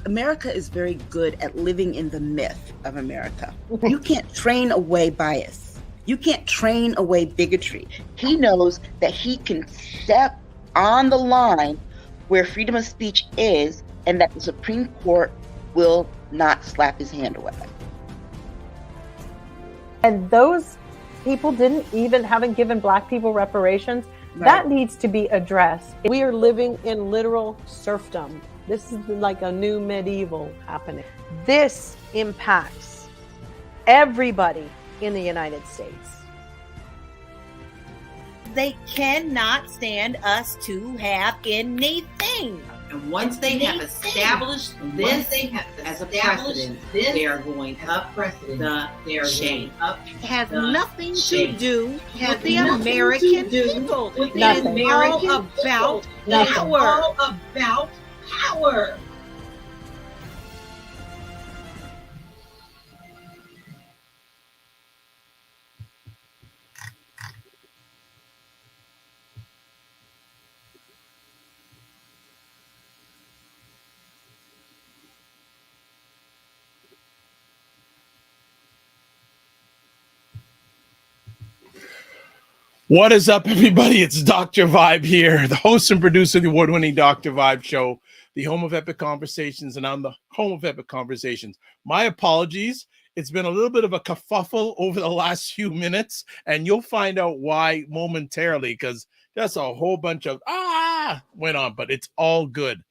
America is very good at living in the myth of America. You can't train away bias. You can't train away bigotry. He knows that he can step on the line where freedom of speech is, and that the Supreme Court will not slap his hand away. And those people haven't given Black people reparations. Right. That needs to be addressed. We are living in literal serfdom. This is like a new medieval happening. This impacts everybody in the United States. They cannot stand us to have anything. And once they have established this as a precedent, they are going up the chain. It has nothing to do with the American people. It is all about power. All about power. What is up, everybody? It's Dr. Vibe here, the host and producer of the award-winning Dr. Vibe show, the home of epic conversations, and I'm the home of epic conversations. My apologies. It's been a little bit of a kerfuffle over the last few minutes, and you'll find out why momentarily, because that's a whole bunch of went on, but it's all good.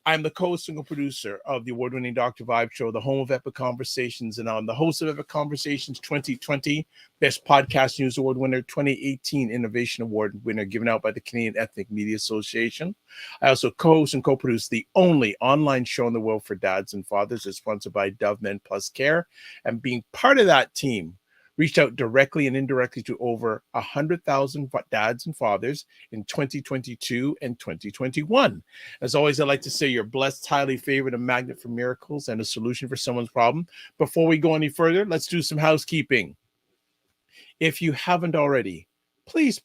I'm the co-host and producer of the award-winning Dr. Vibe show, the home of epic conversations, and I'm the host of Epic Conversations 2020, Best Podcast News Award winner, 2018 Innovation Award winner, given out by the Canadian Ethnic Media Association. I also co-host and co-produce the only online show in the world for dads and fathers. It's sponsored by Dove Men Plus Care, and being part of that team, reached out directly and indirectly to over 100,000 dads and fathers in 2022 and 2021. As always, I'd like to say you're blessed, highly favored, a magnet for miracles, and a solution for someone's problem. Before we go any further, let's do some housekeeping. If you haven't already, please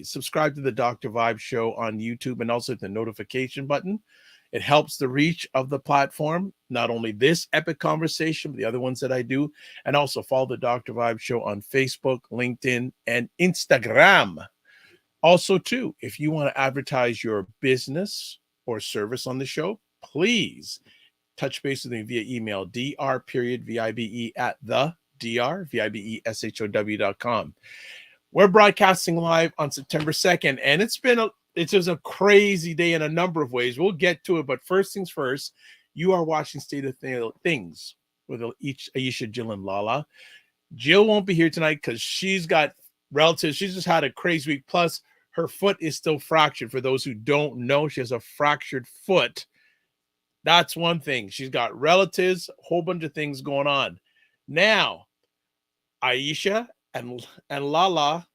subscribe to the Dr. Vibe show on YouTube and also the notification button. It helps the reach of the platform, not only this epic conversation, but the other ones that I do. And also follow the Dr. Vibe show on Facebook, LinkedIn, and Instagram. Also, too, if you want to advertise your business or service on the show, please touch base with me via email, dr.vibe@the.vibe.com. We're broadcasting live on September 2nd, and it's just a crazy day in a number of ways. We'll get to it, but first things first, you are watching State of Things with Aisha, Jill, and LaLa. Jill won't be here tonight because she's got relatives. She's just had a crazy week. Plus, her foot is still fractured. For those who don't know, she has a fractured foot. That's one thing. She's got relatives, a whole bunch of things going on. Now, Aisha and LaLa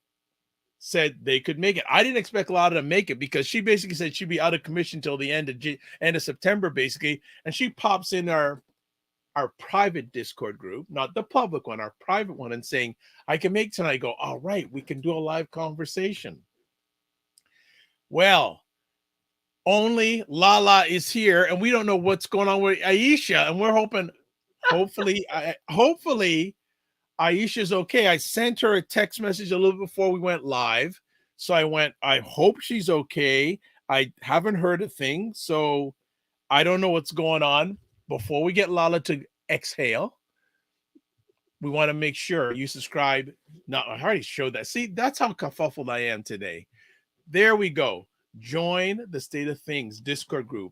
said they could make it. I didn't expect LaLa to make it because she basically said she'd be out of commission till the end of September, basically. And she pops in our private Discord group, not the public one, our private one, and saying, I can make tonight. I go, all right, we can do a live conversation. Well, only LaLa is here, and we don't know what's going on with Aisha, and we're hoping, hopefully Aisha's okay. I sent her a text message a little before we went live. So I hope she's okay. I haven't heard a thing. So I don't know what's going on. Before we get LaLa to exhale, we want to make sure you subscribe. No, I already showed that. See, that's how kerfuffled I am today. There we go. Join the State of Things Discord group.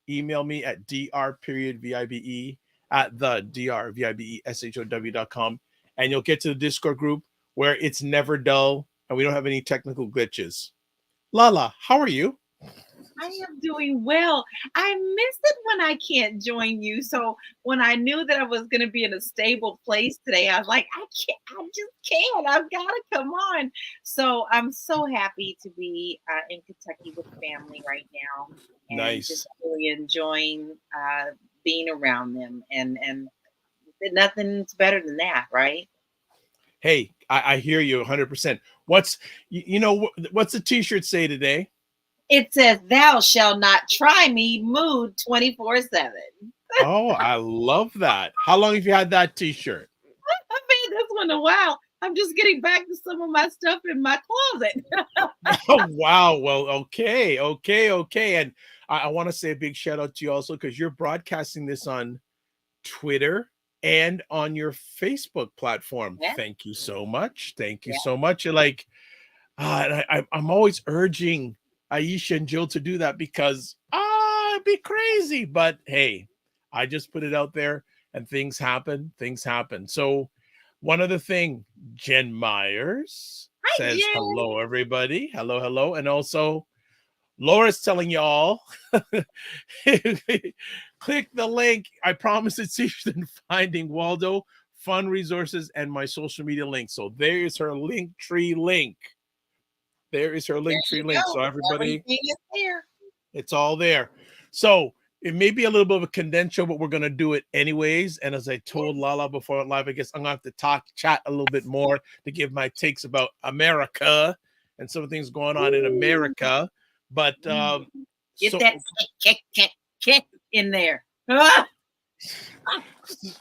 Email me at dr.vibe@the.vibe.com. And you'll get to the Discord group where it's never dull and we don't have any technical glitches. LaLa, how are you? I am doing well. I miss it when I can't join you. So when I knew that I was going to be in a stable place today, I was like, I just can't. I've got to come on. So I'm so happy to be in Kentucky with family right now. And nice. Just really enjoying being around them. And nothing's better than that, right? Hey, I hear you 100%. What's the t-shirt say today? It says, "Thou shalt not try me," mood 24/7. Oh, I love that. How long have you had that T-shirt? I made this one a while. I'm just getting back to some of my stuff in my closet. Oh, wow. Well, okay. And I want to say a big shout out to you also because you're broadcasting this on Twitter and on your Facebook platform. Yeah. Thank you so much. Thank you Yeah. so much. You're like, I'm always urging Aisha and Jill to do that because it'd be crazy. But hey, I just put it out there and things happen. So one other thing, Jen Myers says, Jen. hello, everybody. Hello. And also Laura's telling y'all, click the link. I promise it's easier than finding Waldo, fun resources, and my social media link. So there's her link tree link. There is her link tree link. So everybody, everything is there. It's all there. So it may be a little bit of a condensed show, but we're going to do it anyways. And as I told LaLa before live, I guess I'm going to have to chat a little bit more to give my takes about America and some of the things going on in America. But get that kick in there.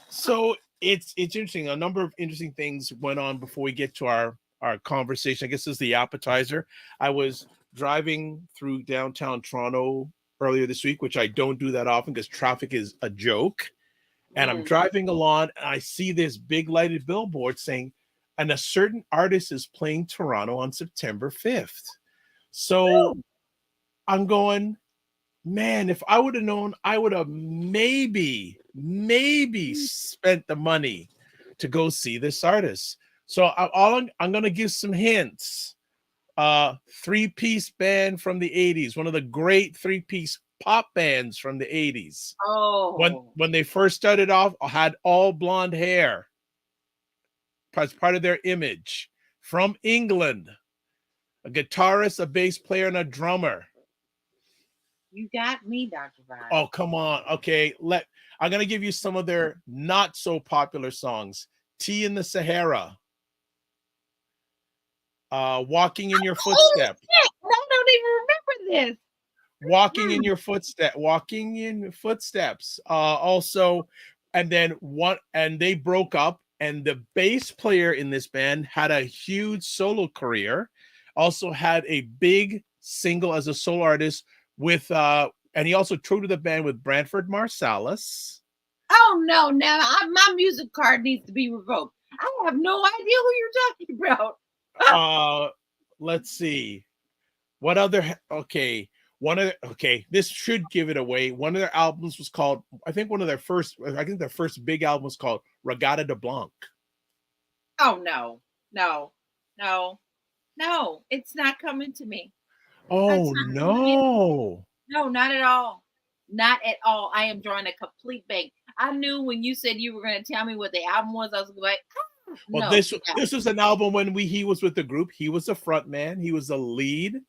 So it's interesting. A number of interesting things went on before we get to our conversation. I guess this is the appetizer. I was driving through downtown Toronto earlier this week, which I don't do that often because traffic is a joke. And I'm driving along and I see this big lighted billboard saying, and a certain artist is playing Toronto on September 5th. So I'm going, man, if I would have known, I would have maybe spent the money to go see this artist. So I'm going to give some hints. Three-piece band from the 80s, one of the great three-piece pop bands from the 80s. Oh. When they first started off, had all blonde hair as part of their image. From England, a guitarist, a bass player, and a drummer. You got me, Dr. Vibe. Oh, come on. Okay, I'm going to give you some of their not so popular songs. Tea in the Sahara. Walking in Your Footsteps. I don't even remember this. Walking in Your Footsteps. Also, and they broke up, and the bass player in this band had a huge solo career. Also had a big single as a solo artist with and he also toured with the band with Branford Marsalis. Oh no, my music card needs to be revoked. I have no idea who you're talking about. Let's see. What other this should give it away. One of their albums was called, I think their first big album was called Regatta de Blanc. Oh no, it's not coming to me. Oh no. No, not at all. Not at all. I am drawing a complete blank. I knew when you said you were going to tell me what the album was, I was like, well, this was an album when he was with the group. He was the front man. He was the lead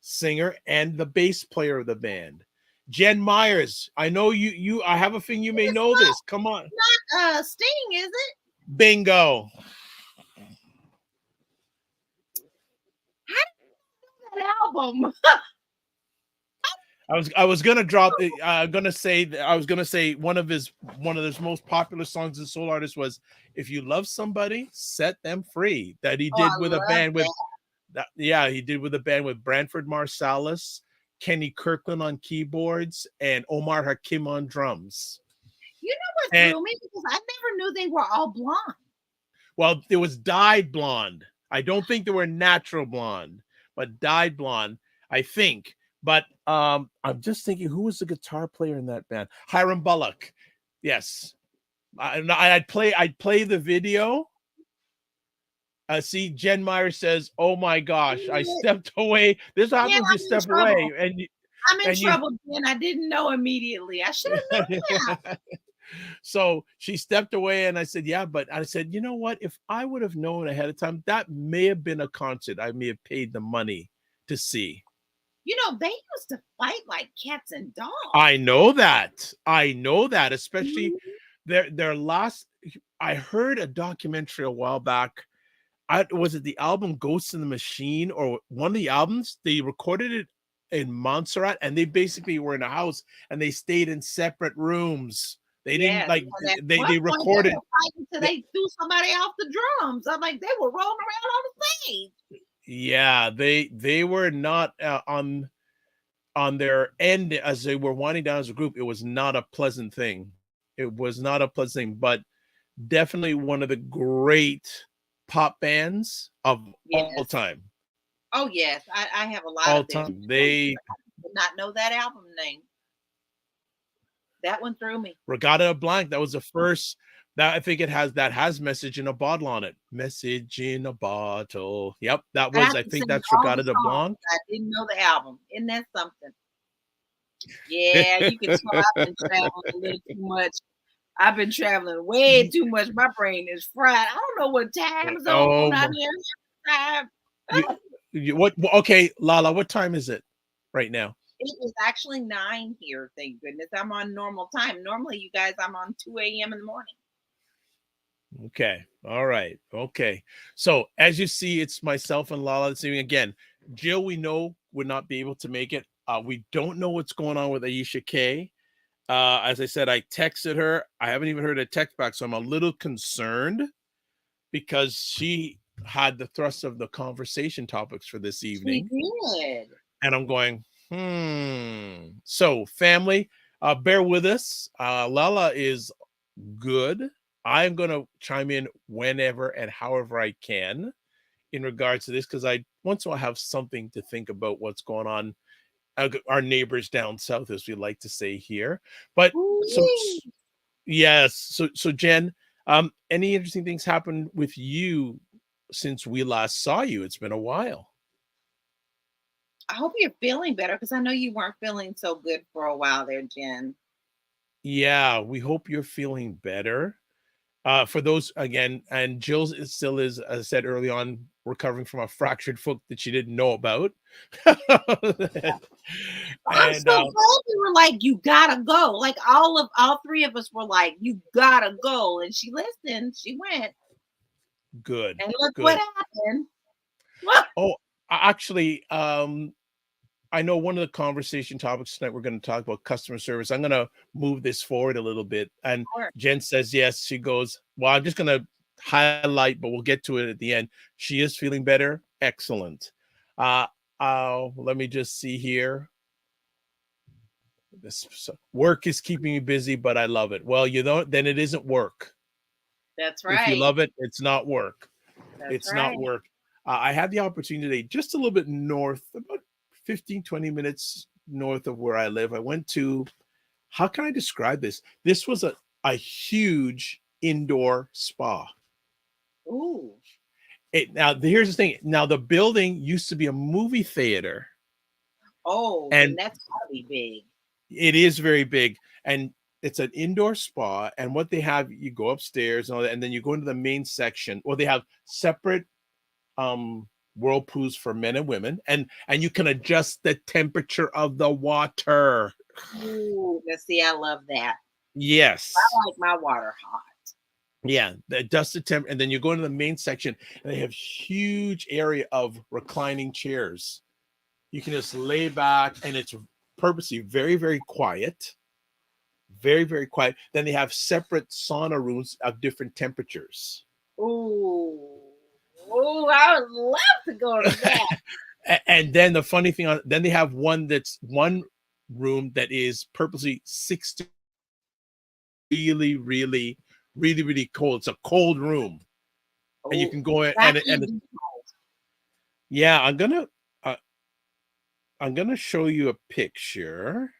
singer and the bass player of the band. Jen Myers. I know you I have a thing you may know this. Come on. Not Sting, is it? Bingo. How did you know that album? I was gonna drop it. I was gonna say one of his most popular songs as a solo artist was "If You Love Somebody, Set Them Free." That he did with a band with he did with a band with Branford Marsalis, Kenny Kirkland on keyboards, and Omar Hakim on drums. You know what threw me? Because I never knew they were all blonde. Well, it was dyed blonde. I don't think they were natural blonde, but dyed blonde, I think. But I'm just thinking, who was the guitar player in that band? Hiram Bullock. Yes. I'd play the video. See, Jen Meyer says, "Oh my gosh, I stepped away." This happens, you step away, and I'm in trouble, Jen. I didn't know immediately. I should have known that. So she stepped away, and I said, "Yeah," but I said, "You know what? If I would have known ahead of time, that may have been a concert I may have paid the money to see." You know, they used to fight like cats and dogs. I know that, especially their last. I heard a documentary a while back. Was it the album Ghost in the Machine or one of the albums? They recorded it in Montserrat, and they basically were in a house and they stayed in separate rooms. They didn't like they recorded until they threw somebody off the drums. I'm like, they were rolling around on the stage. Yeah, they were not on their end as they were winding down as a group. It was not a pleasant thing. It was not a pleasant thing, but definitely one of the great pop bands of all time. Oh yes, I have a lot all of them. time. They did not know that album name. That one threw me. Regatta Blanc. That was the first. That I think it has Message in a Bottle on it. Message in a Bottle. Yep, that was. I think that's Regatta de Blanc. I didn't know the album. Isn't that something? Yeah, you can tell I've been traveling a little too much. I've been traveling way too much. My brain is fried. I don't know what time zone I'm here. What? Okay, LaLa, what time is it right now? It is actually 9 here. Thank goodness. I'm on normal time. Normally, you guys, I'm on 2 a.m. in the morning. Okay. All right. Okay. So as you see, it's myself and LaLa this evening. Again, Jill, we know would not be able to make it. We don't know what's going on with Aisha K. As I said, I texted her. I haven't even heard a text back, so I'm a little concerned because she had the thrust of the conversation topics for this evening. She did. And I'm going, So, family, bear with us. LaLa is good. I'm going to chime in whenever and however I can in regards to this, because I once in a while have something to think about what's going on. Our neighbors down south, as we like to say here. But so Jen, any interesting things happened with you since we last saw you? It's been a while. I hope you're feeling better, because I know you weren't feeling so good for a while there, Jen. Yeah, we hope you're feeling better. For those, again, and Jill still is, as I said early on, recovering from a fractured foot that she didn't know about. I'm so glad we were like, you gotta go. Like all three of us were like, you gotta go. And she listened. She went. Good. And look what happened. Oh, actually, I know one of the conversation topics tonight, we're going to talk about customer service. I'm going to move this forward a little bit. And Jen says, yes, she goes, well, I'm just going to highlight, but we'll get to it at the end. She is feeling better. Excellent. Let me just see here. This work is keeping me busy, but I love it. Well, then it isn't work. That's right. If you love it, it's not work. It's not work. I had the opportunity today, just a little bit north, about 15, 20 minutes north of where I live. I went to, how can I describe this? This was a huge indoor spa. Ooh. Now, here's the thing. Now, the building used to be a movie theater. Oh, and that's gotta be big. It is very big. And it's an indoor spa. And what they have, you go upstairs and all that, and then you go into the main section. Well, they have separate whirlpools for men and women, and you can adjust the temperature of the water. Ooh, see, I love that. Yes, I like my water hot. Yeah, adjust the temp, and then you go into the main section, and they have huge area of reclining chairs. You can just lay back, and it's purposely very, very quiet. Very, very quiet. Then they have separate sauna rooms of different temperatures. Ooh. Oh, I would love to go to that. And then the funny thing, then they have one room that is purposely 60, really, really, really, really cold. It's a cold room, and you can go in and yeah, I'm gonna show you a picture.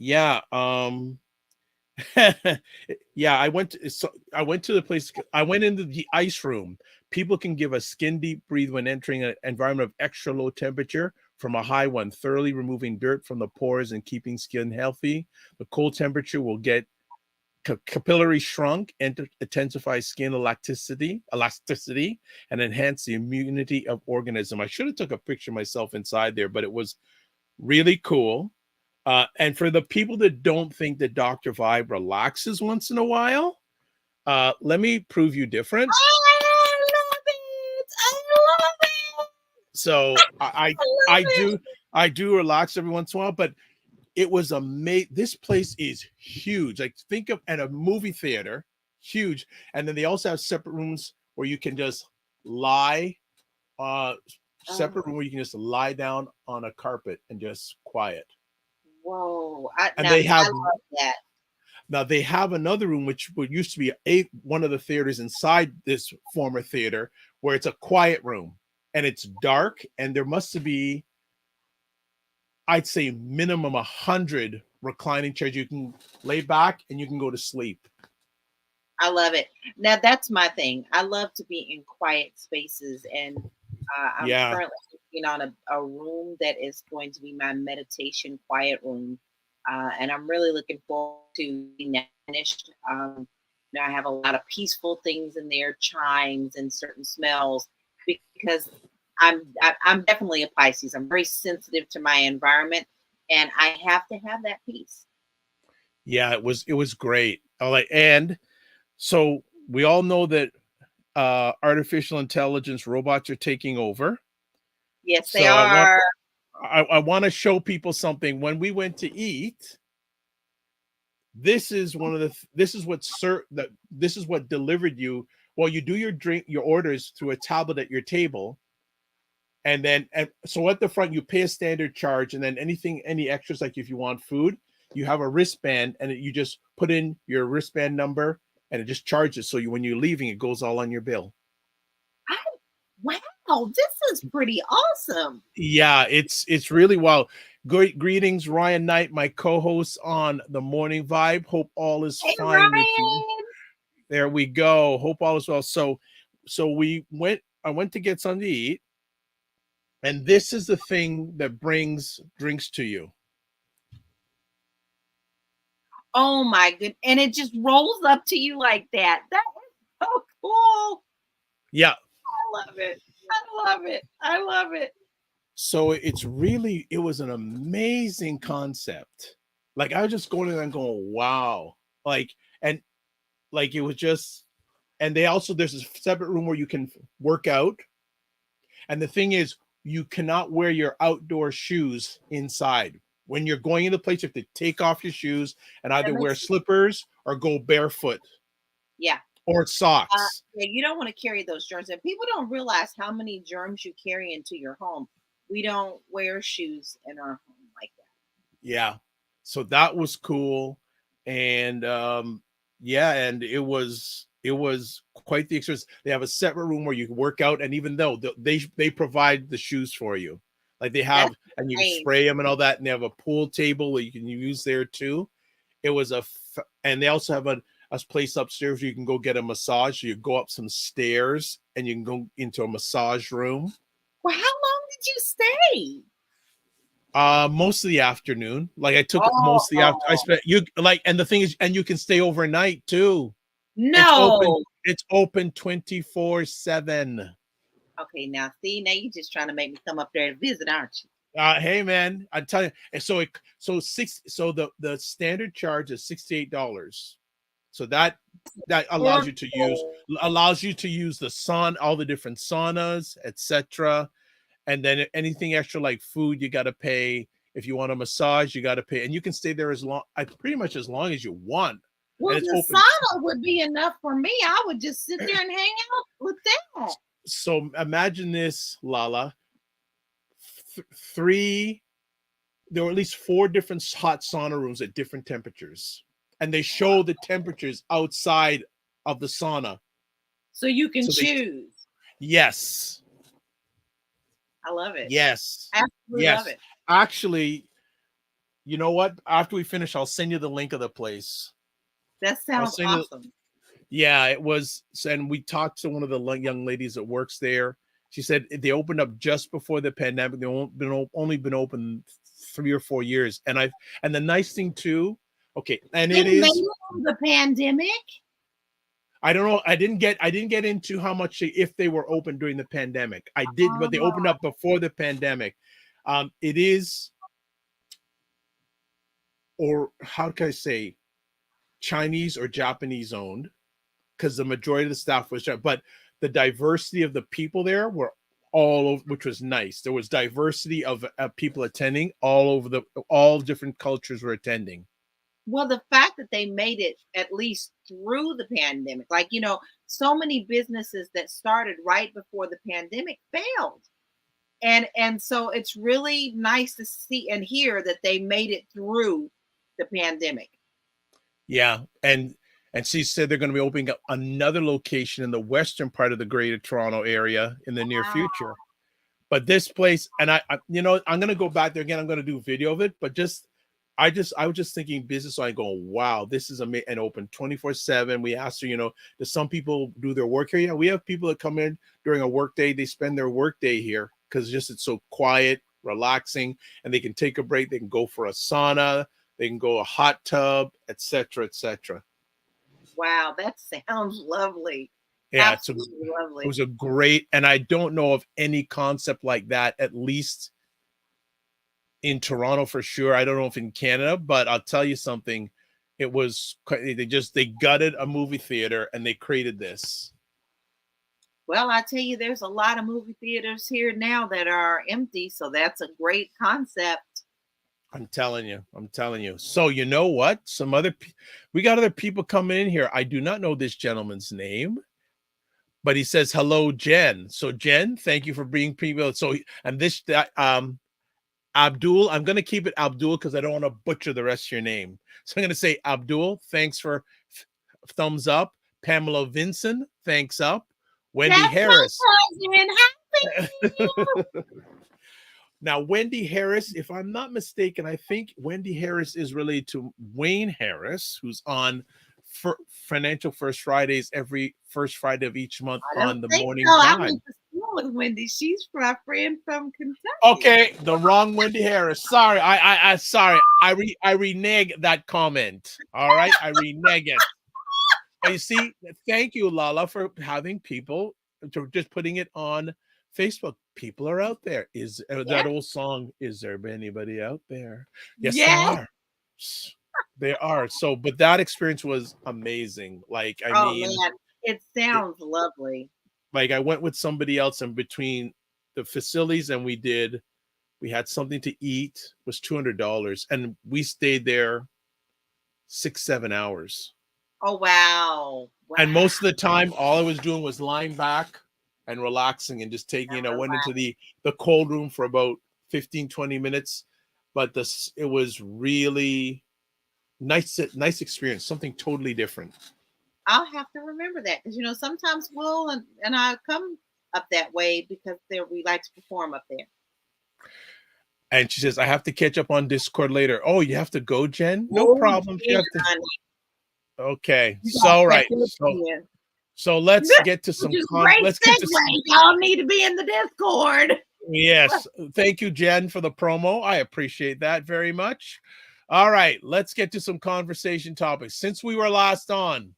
Yeah, yeah, I went to the place. I went into the ice room. People can give a skin deep breathe when entering an environment of extra low temperature from a high one, thoroughly removing dirt from the pores and keeping skin healthy. The cold temperature will get capillary shrunk and intensify skin elasticity, and enhance the immunity of organism. I should have took a picture of myself inside there, but it was really cool. And for the people that don't think that Dr. Vibe relaxes once in a while, let me prove you different. I love it. So I do relax every once in a while, but it was amazing. This place is huge. Like think of and a movie theater, huge. And then they also have separate rooms where you can just lie, separate room where you can just lie down on a carpet and just quiet. Whoa. And now, they have I love that. now they have another room which used to be one of the theaters inside this former theater where it's a quiet room and it's dark and there must be, I'd say minimum 100 reclining chairs. You can lay back and you can go to sleep. I love it. Now that's my thing. I love to be in quiet spaces, and I'm currently working on a room that is going to be my meditation quiet room, and I'm really looking forward to being finished. I have a lot of peaceful things in there, chimes and certain smells, because I'm definitely a Pisces. I'm very sensitive to my environment, and I have to have that peace. Yeah, it was great. And so we all know that artificial intelligence robots are taking over. Yes, they are. I want to show people something. When we went to eat, this is what delivered you. Well, you do your orders through a tablet at your table. And so at the front, you pay a standard charge, and then any extras, like if you want food, you have a wristband, and you just put in your wristband number, and it just charges. So when you're leaving, it goes all on your bill. Wow, this is pretty awesome. Yeah, it's really wild. Great greetings, Ryan Knight, my co-host on the Morning Vibe. Hope all is fine Ryan. with you. There we go. Hope all is well. So I went to get something to eat. And this is the thing that brings drinks to you. Oh my goodness. And it just rolls up to you like that. That is so cool. Yeah. I love it. I love it. I love it. So it was an amazing concept. Like I was just going in there and going, wow. And it was just, and there's a separate room where you can work out. And the thing is, you cannot wear your outdoor shoes inside. When you're going into the place, you have to take off your shoes and either wear slippers or go barefoot. Yeah. Or socks. You don't want to carry those germs. And people don't realize how many germs you carry into your home. We don't wear shoes in our home like that. Yeah. So that was cool. And and it was quite the experience. They have a separate room where you can work out, and even though they provide the shoes for you, like they have, and you can spray them and all that, and they have a pool table that you can use there too. It was and they also have a place upstairs where you can go get a massage. So you go up some stairs and you can go into a massage room. Well, how long did you stay? Most of the afternoon. Like I took most of the afternoon. I spent and the thing is, and you can stay overnight too. No, it's open 24/7. Okay, now you're just trying to make me come up there to visit, aren't you? Hey man, I tell you. So the standard charge is $68. So that allows you to use the all the different saunas, etc. And then anything extra like food, you got to pay. If you want a massage, you got to pay, and you can stay there pretty much as long as you want. Well, the sauna would be enough for me. I would just sit there and hang out with that. So imagine this, LaLa. There were at least 4 different hot sauna rooms at different temperatures. And they show the temperatures outside of the sauna. So you can choose. Yes. I love it. Yes. Absolutely love it. Actually, you know what? After we finish, I'll send you the link of the place. That sounds awesome. Yeah, it was. And we talked to one of the young ladies that works there. She said they opened up just before the pandemic. They've only been open 3 or 4 years. And the nice thing too, okay, and it is the pandemic. I don't know. I didn't get into how much if they were open during the pandemic. I did, but they opened up before the pandemic. It is, or how can I say, Chinese or Japanese owned, because the majority of the staff was, but the diversity of the people there were all over, which was nice. There was diversity of people attending all over all different cultures were attending. Well, the fact that they made it at least through the pandemic, like, so many businesses that started right before the pandemic failed. And so it's really nice to see and hear that they made it through the pandemic. Yeah. And she said they're going to be opening up another location in the western part of the Greater Toronto area in the near future. But this place, and I'm going to go back there again. I'm going to do a video of it, but I was just thinking business. So I go, wow, this is amazing, and open 24/7. We asked her, does some people do their work here? Yeah, we have people that come in during a work day. They spend their work day here because it's so quiet, relaxing, and they can take a break. They can go for a sauna. They can go a hot tub, etc., etc. Wow, that sounds lovely. Yeah, absolutely lovely. It was a great, and I don't know of any concept like that, at least in Toronto for sure. I don't know if in Canada, but I'll tell you something. It was, they gutted a movie theater and they created this. Well, I tell you, there's a lot of movie theaters here now that are empty, so that's a great concept. I'm telling you. So you know what? We got other people coming in here. I do not know this gentleman's name, but he says, hello, Jen. So Jen, thank you for bringing people. So, and Abdul, I'm going to keep it Abdul because I don't want to butcher the rest of your name. So I'm going to say Abdul, thanks for thumbs up. Pamela Vincent, thanks up. Wendy Harris. Now, Wendy Harris, if I'm not mistaken, I think Wendy Harris is related to Wayne Harris, who's on Financial First Fridays every first Friday of each month on the morning drive. I went to school with Wendy. She's my friend from Kentucky. Okay, the wrong Wendy Harris. Sorry, I renege that comment. All right, I renege it. But you see, thank you, LaLa, for having people just putting it on Facebook. People are out there. Is that old song? Is there anybody out there? Yes, there are. So, but that experience was amazing. Like, I mean, man, it sounds lovely. Like, I went with somebody else, and between the facilities and we had something to eat, was $200, and we stayed there 6-7 hours. Oh wow. And most of the time, all I was doing was lying back and relaxing and just taking, went into the cold room for about 15-20 minutes. But it was really nice experience, something totally different. I'll have to remember that because sometimes Will and I come up that way because we like to perform up there. And she says, I have to catch up on Discord later. Oh, you have to go, Jen? No problem. You have to. Okay. So right. So let's get to some y'all need to be in the Discord. Yes. Thank you, Jen, for the promo. I appreciate that very much. All right, let's get to some conversation topics. Since we were last on,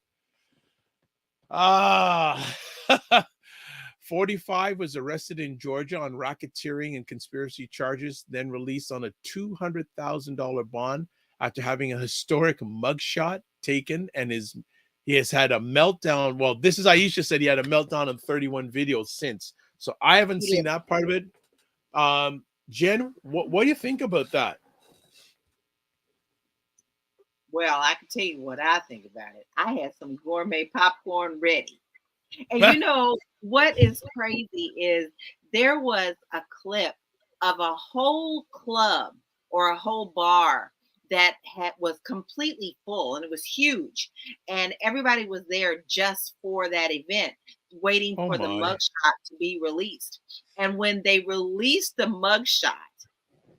45 was arrested in Georgia on racketeering and conspiracy charges, then released on a $200,000 bond after having a historic mugshot taken, and he has had a meltdown. Well, this is Aisha said he had a meltdown on 31 videos since. So I haven't seen that part of it. Jen, what do you think about that? Well, I can tell you what I think about it. I had some gourmet popcorn ready. And what is crazy is there was a clip of a whole club or a whole bar that was completely full, and it was huge. And everybody was there just for that event, waiting for the mugshot to be released. And when they released the mugshot,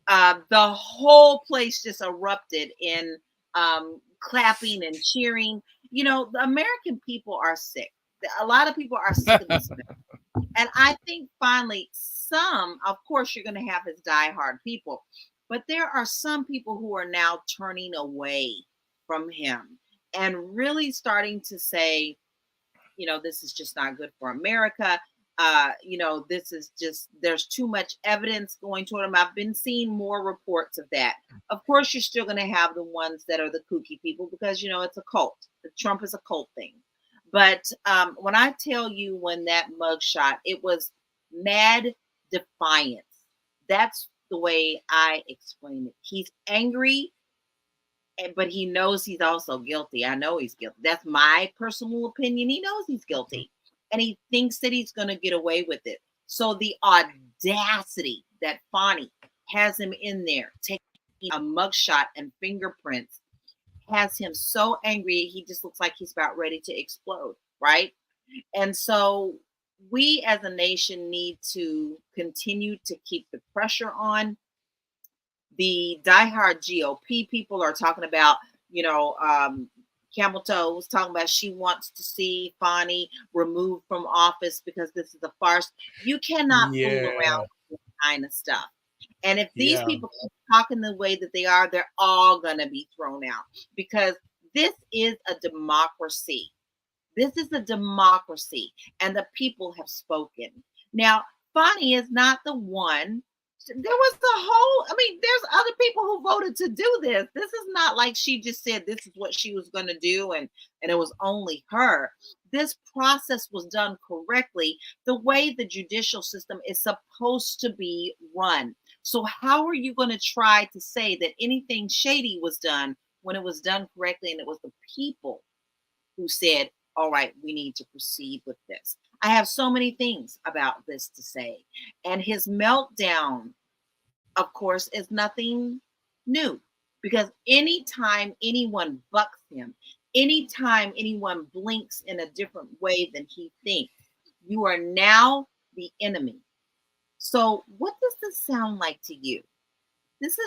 the whole place just erupted in clapping and cheering. The American people are sick. A lot of people are sick of this. And I think finally of course, you're going to have his diehard people, but there are some people who are now turning away from him and really starting to say, this is just not good for America. This is just, there's too much evidence going toward him. I've been seeing more reports of that. Of course, you're still going to have the ones that are the kooky people because, it's a cult. Trump is a cult thing. But when I tell you, when that mugshot, it was mad defiance. That's the way I explain it. He's angry, but he knows he's also guilty. I know he's guilty. That's my personal opinion. He knows he's guilty, and he thinks that he's going to get away with it. So the audacity that Fonnie has him in there taking a mugshot and fingerprints has him so angry, he just looks like he's about ready to explode, right? And so we as a nation need to continue to keep the pressure on. The diehard GOP people are talking about, Camel Toe was talking about she wants to see Fonnie removed from office because this is a farce. You cannot fool around with this kind of stuff. And if these people keep talking the way that they are, they're all going to be thrown out, because this is a democracy. This is a democracy, and the people have spoken. Now, Fonnie is not the one. There was there's other people who voted to do this. This is not like she just said this is what she was going to do and it was only her. This process was done correctly, the way the judicial system is supposed to be run. So how are you going to try to say that anything shady was done when it was done correctly and it was the people who said, all right, we need to proceed with this? I have so many things about this to say. And his meltdown, of course, is nothing new, because anytime anyone bucks him, anytime anyone blinks in a different way than he thinks, you are now the enemy. So what does this sound like to you?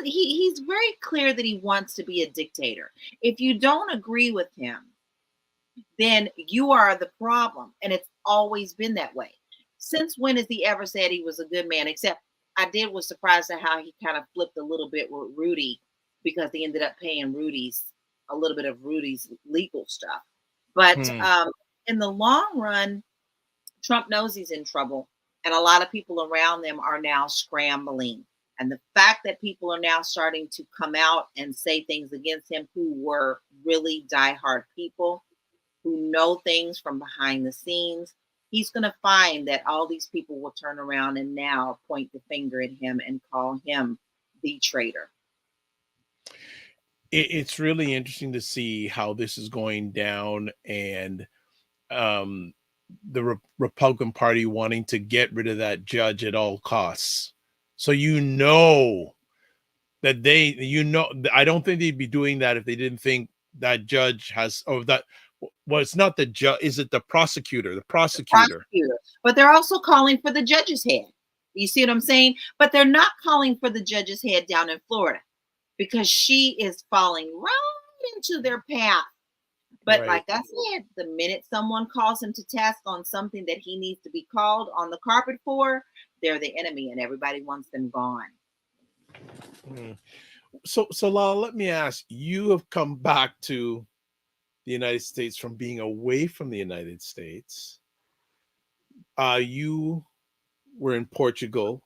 He's very clear that he wants to be a dictator. If you don't agree with him, then you are the problem. And it's always been that way. Since when has he ever said he was a good man? Except I was surprised at how he kind of flipped a little bit with Rudy, because he ended up paying a little bit of Rudy's legal stuff. But in the long run, Trump knows he's in trouble. And a lot of people around them are now scrambling. And the fact that people are now starting to come out and say things against him who were really diehard people, who know things from behind the scenes, he's going to find that all these people will turn around and now point the finger at him and call him the traitor. It's really interesting to see how this is going down, and the Republican Party wanting to get rid of that judge at all costs. So that I don't think they'd be doing that if they didn't think that judge it's not the judge. Is it the prosecutor? The prosecutor. But they're also calling for the judge's head. You see what I'm saying? But they're not calling for the judge's head down in Florida, because she is falling right into their path. But Right. like I said, the minute someone calls him to task on something that he needs to be called on the carpet for, they're the enemy, and everybody wants them gone. So LaLa, let me ask, you have come back to the United States from being away from the United States. You were in Portugal.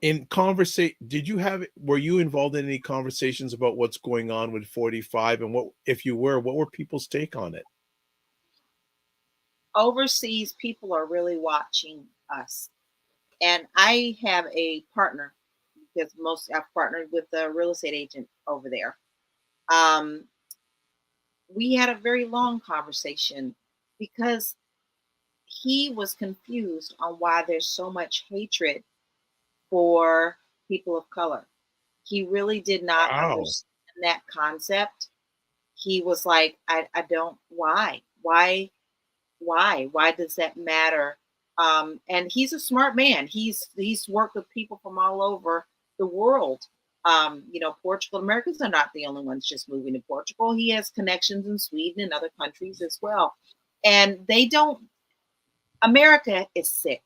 Were you involved in any conversations about what's going on with 45, and what were people's take on it? Overseas, people are really watching us. And I have a partner, because I've partnered with a real estate agent over there. We had a very long conversation, because he was confused on why there's so much hatred for people of color. He really did not understand that concept. He was like, I don't, why does that matter? And he's a smart man. He's worked with people from all over the world. Portugal, Americans are not the only ones just moving to Portugal. He has connections in Sweden and other countries as well. And America is sick.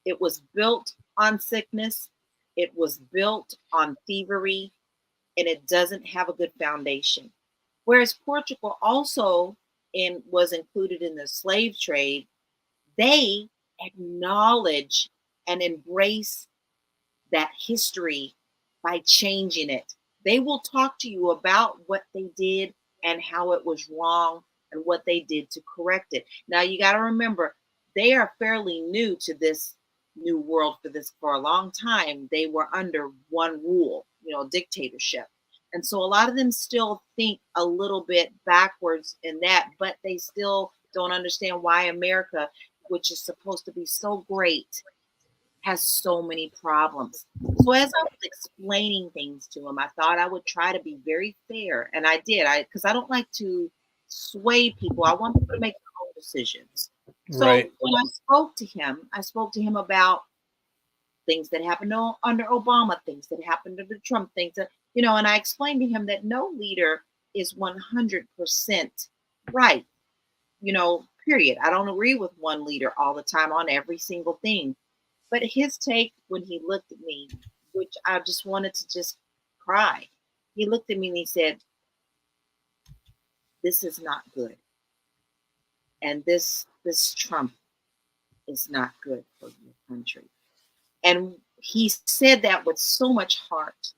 It was built on sickness. It was built on thievery, and it doesn't have a good foundation. Whereas Portugal also was included in the slave trade, they acknowledge and embrace that history by changing it. They will talk to you about what they did and how it was wrong and what they did to correct it. Now, you got to remember, they are fairly new to this new world for this for a long time. They were under one rule, dictatorship. And so a lot of them still think a little bit backwards in that, but they still don't understand why America, which is supposed to be so great, has so many problems. So as I was explaining things to him, I thought I would try to be very fair. And I did, because I don't like to sway people. I want people to make their own decisions. So Right. when I spoke to him about things that happened under Obama, things that happened under Trump, things that, and I explained to him that no leader is 100% right, period. I don't agree with one leader all the time on every single thing. But his take when he looked at me, which I just wanted to just cry, he looked at me and he said, "This is not good. And this Trump is not good for your country." And he said that with so much heart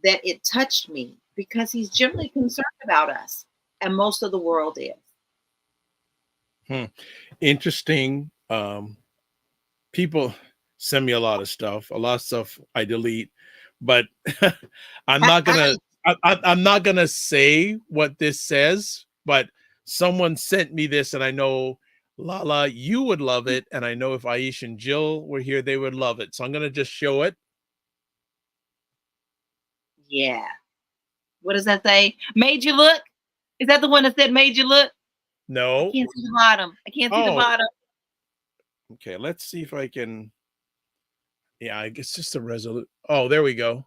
that it touched me, because he's generally concerned about us, and most of the world is. Interesting. People send me a lot of stuff I delete, but I'm not gonna say what this says, but someone sent me this, and I know, LaLa, you would love it, and I know if Aisha and Jill were here, they would love it. So I'm gonna just show it. Yeah. What does that say? Made you look? Is that the one that said made you look? No. I can't see the bottom. I can't see the bottom. Okay, let's see if I can. Yeah, I guess just a resolute. Oh, there we go.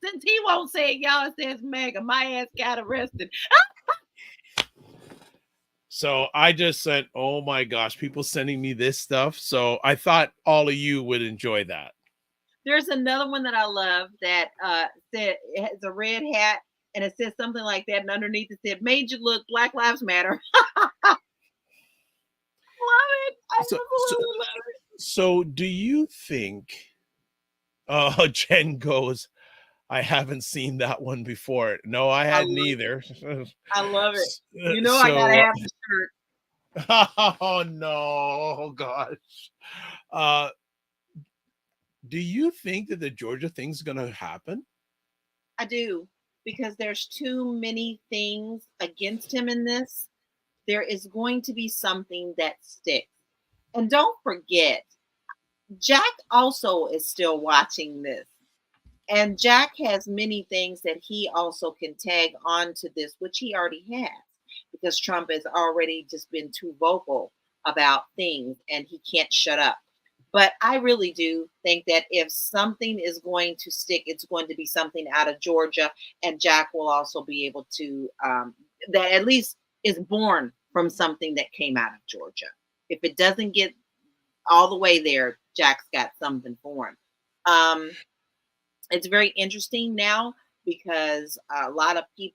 Since he won't say it, y'all, it says Mega. My ass got arrested. So I just said, oh my gosh, people sending me this stuff. So I thought all of you would enjoy that. There's another one that I love that said it has a red hat and it says something like that, and underneath it said "Made you look, Black Lives Matter." Love it. I absolutely love it. So do you think? Jen goes, I haven't seen that one before. No, I hadn't either. I love it. I gotta have the shirt. Oh no, oh gosh. Do you think that the Georgia thing's gonna happen? I do, because there's too many things against him in this. There is going to be something that sticks. And don't forget, Jack also is still watching this. And Jack has many things that he also can tag on to this, which he already has, because Trump has already just been too vocal about things and he can't shut up. But I really do think that if something is going to stick, it's going to be something out of Georgia, and Jack will also be able to, that at least is born from something that came out of Georgia. If it doesn't get all the way there, Jack's got something for him. It's very interesting now, because a lot of the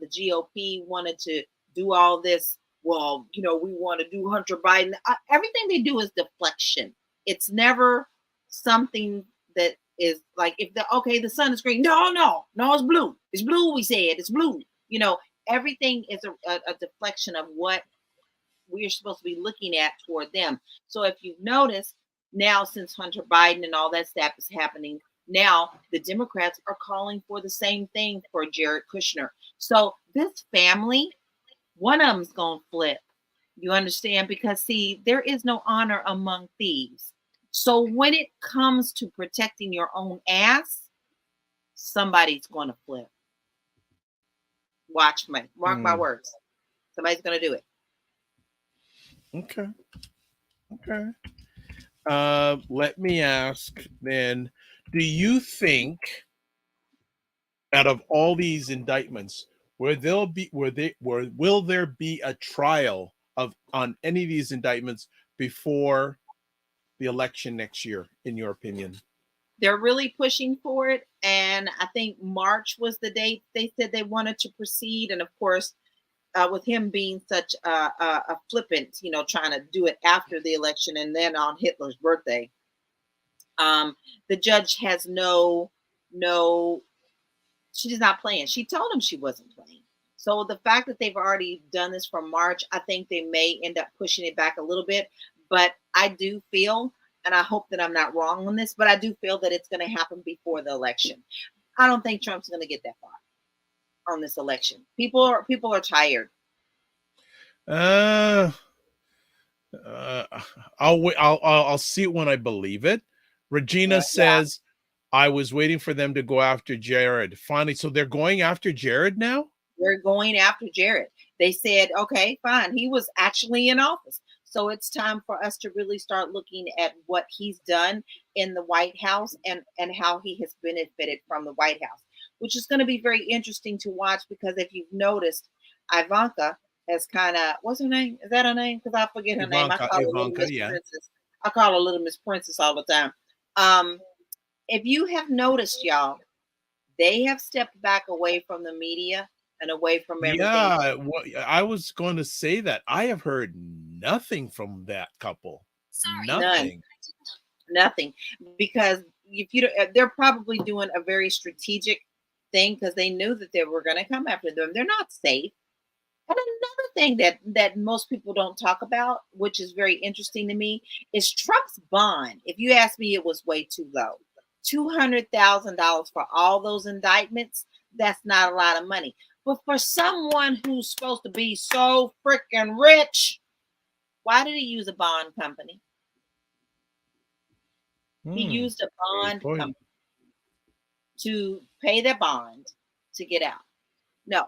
GOP wanted to do all this. Well, we want to do Hunter Biden. Everything they do is deflection. It's never something that is like, if the sun is green. No, it's blue. It's blue. We said it's blue. Everything is a deflection of what we're supposed to be looking at toward them. So if you've noticed now, since Hunter Biden and all that stuff is happening, now the Democrats are calling for the same thing for Jared Kushner. So this family, one of them's going to flip. You understand? Because see, there is no honor among thieves. So when it comes to protecting your own ass, somebody's going to flip. Watch me. Mark my words. Somebody's going to do it. Okay. Let me ask then, do you think out of all these indictments, will there be a trial on any of these indictments before the election next year, in your opinion? They're really pushing for it, and I think March was the date they said they wanted to proceed. And of course, with him being such a flippant, trying to do it after the election and then on Hitler's birthday, the judge has she's not playing. She told him she wasn't playing. So the fact that they've already done this from March, I think they may end up pushing it back a little bit. But I do feel, and I hope that I'm not wrong on this, but I do feel that it's going to happen before the election. I don't think Trump's going to get that far on this election. People are tired. I'll see it when I believe it. Regina says, I was waiting for them to go after Jared. Finally, so they're going after Jared now? They're going after Jared. They said, okay, fine. He was actually in office. So it's time for us to really start looking at what he's done in the White House and how he has benefited from the White House, which is going to be very interesting to watch, because if you've noticed, Ivanka has kind of, what's her name? Is that her name? Because I forget her name. I call her Little Miss Princess. I call her Little Miss Princess all the time. If you have noticed, y'all, they have stepped back away from the media and away from everything. Yeah, I was going to say that. I have heard nothing from that couple. Nothing. Nothing. Because they're probably doing a very strategic thing, because they knew that they were going to come after them. They're not safe. And another thing that most people don't talk about, which is very interesting to me, is Trump's bond. If you ask me, it was way too low. $200,000 for all those indictments. That's not a lot of money. But for someone who's supposed to be so freaking rich, why did he use a bond company? He used a bond company to pay their bond to get out. No.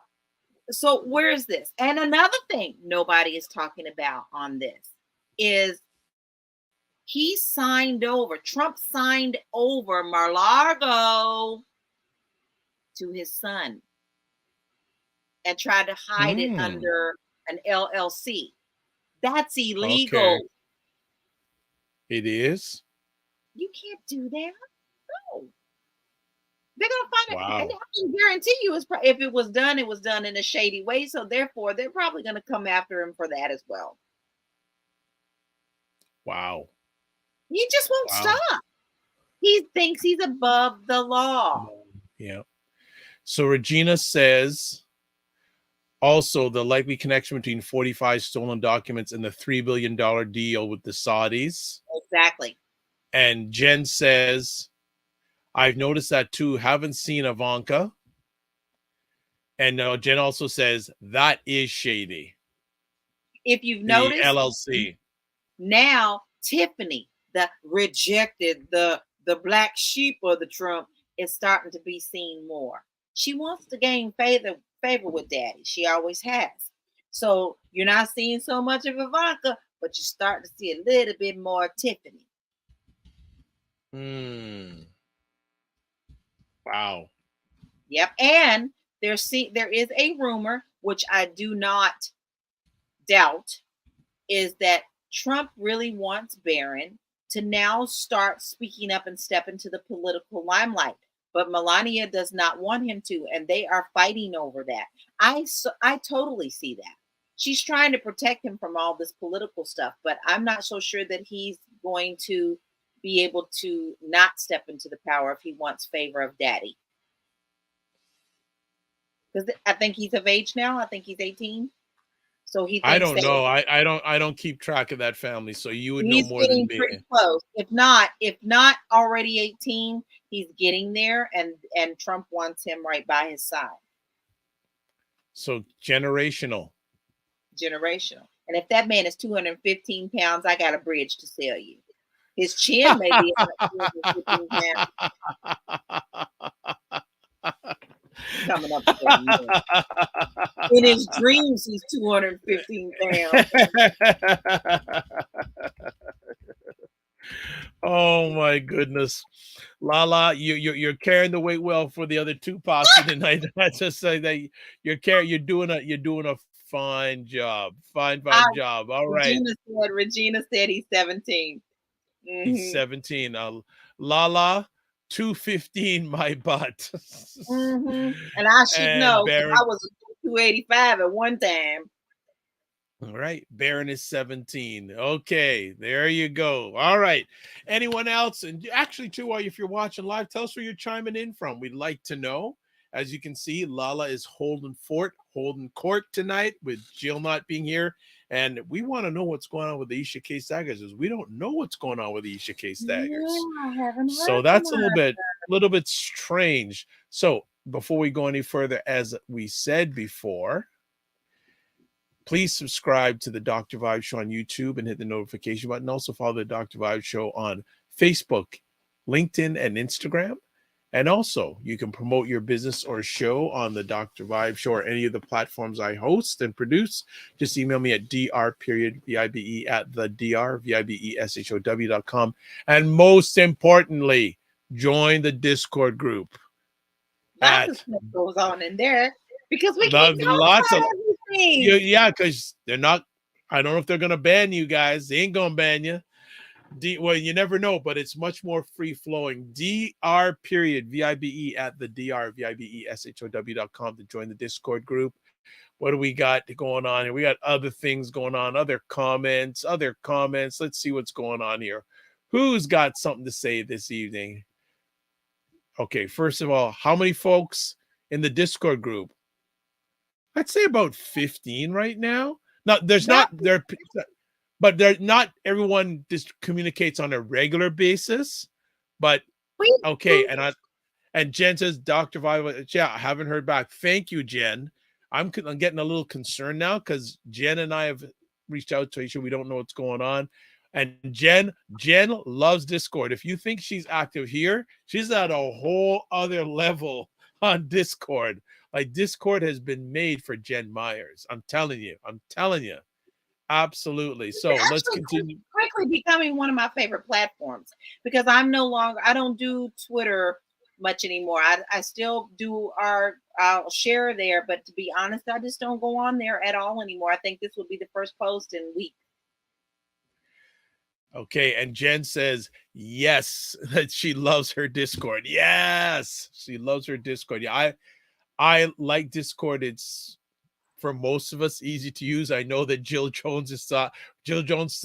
So where is this? And another thing nobody is talking about on this is Trump signed over Mar-a-Lago to his son and tried to hide it under an LLC. That's illegal. Okay. It is? You can't do that. No. They're going to find Wow. it. And I can guarantee you, if it was done in a shady way. So therefore, they're probably going to come after him for that as well. Wow. He just won't stop. He thinks he's above the law. Yeah. So Regina says, also the likely connection between 45 stolen documents and the $3 billion deal with the Saudis. Exactly. And Jen says, I've noticed that too. Haven't seen Ivanka. And Jen also says that is shady. If you've noticed, LLC. Now Tiffany, that rejected the black sheep of the Trump, is starting to be seen more. She wants to gain favor with Daddy. She always has. So you're not seeing so much of Ivanka, but you're starting to see a little bit more of Tiffany. Wow. Yep. And there is a rumor, which I do not doubt, is that Trump really wants Barron to now start speaking up and step into the political limelight. But Melania does not want him to, and they are fighting over that. I totally see that. She's trying to protect him from all this political stuff, but I'm not so sure that he's going to be able to not step into the power if he wants favor of Daddy. Because I think he's of age now. I think he's 18. So he. I don't know. I don't keep track of that family. So you would know more than me. Pretty close. If not already 18, he's getting there, and Trump wants him right by his side. So generational. And if that man is 215 pounds, I got a bridge to sell you. His chin may be about 215 pounds. Coming up in his dreams, he's 215 pounds. Oh my goodness, LaLa, you're carrying the weight well for the other two posse tonight. I just say that you're doing a fine job. Fine job. All right. Regina said he's 17. Mm-hmm. He's 17. LaLa, 215, my butt. Mm-hmm. And I should know, Barron, I was 285 at one time. All right. Barron is 17. Okay. There you go. All right. Anyone else? And actually, too, if you're watching live, tell us where you're chiming in from. We'd like to know. As you can see, LaLa is holding court tonight with Jill not being here. And we want to know what's going on with the Aisha K. Staggers. We don't know what's going on with the Aisha K. Staggers. Yeah, I haven't So heard that's a from little bit strange. So before we go any further, as we said before, please subscribe to the Dr. Vibe Show on YouTube and hit the notification button. Also follow the Dr. Vibe Show on Facebook, LinkedIn, and Instagram. And also, you can promote your business or show on the Dr. Vibe Show or any of the platforms I host and produce. Just email me at dr.vibe at the drvibeshow.com. And most importantly, join the Discord group. Lots of stuff goes on in there because we can talk lots about of everything. yeah, because they're not. I don't know if they're gonna ban you guys. They ain't gonna ban you. Well, you never know, but it's much more free flowing. dr.vibe at the drvibeshow.com to join the Discord group. What do we got going on here? We got other things going on, other comments. Let's see what's going on here. Who's got something to say this evening? Okay, first of all, how many folks in the Discord group? I'd say about 15 right now. Now, but they're not everyone just communicates on a regular basis. But okay, and Jen says, Dr. Violet, yeah, I haven't heard back. Thank you, Jen. I'm getting a little concerned now because Jen and I have reached out to Aisha. We don't know what's going on. And Jen loves Discord. If you think she's active here, she's at a whole other level on Discord. Like Discord has been made for Jen Myers. I'm telling you. Absolutely. So let's continue. Quickly becoming one of my favorite platforms because I don't do Twitter much anymore. I still do I'll share there, but to be honest, I just don't go on there at all anymore. I think this will be the first post in weeks. Okay, and Jen says yes, that she loves her Discord. Yes, she loves her Discord. Yeah, I like Discord. It's for most of us easy to use. I know that Jill Jones still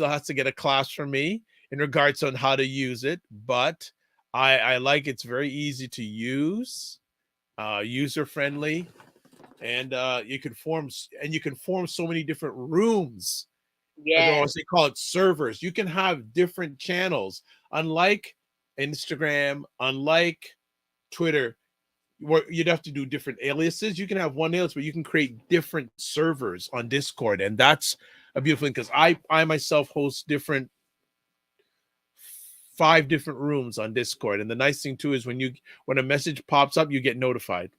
has to get a class from me in regards on how to use it, but I like it's very easy to use, user friendly, and you can form so many different rooms. Yeah, As they call it, servers. You can have different channels, unlike Instagram, unlike Twitter, where you'd have to do different aliases. You can have one alias, but you can create different servers on Discord, and that's a beautiful thing because I myself host 5 different rooms on Discord, and the nice thing too is when a message pops up, you get notified.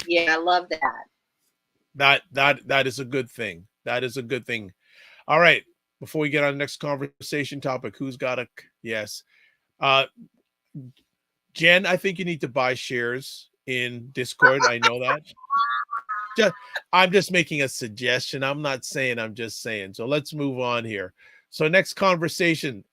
Yeah, I love that. That is a good thing. That is a good thing. All right. Before we get on the next conversation topic, who's got a yes? Jen, I think you need to buy shares in Discord. I know that. I'm just making a suggestion. I'm not saying, I'm just saying. So let's move on here. So next conversation.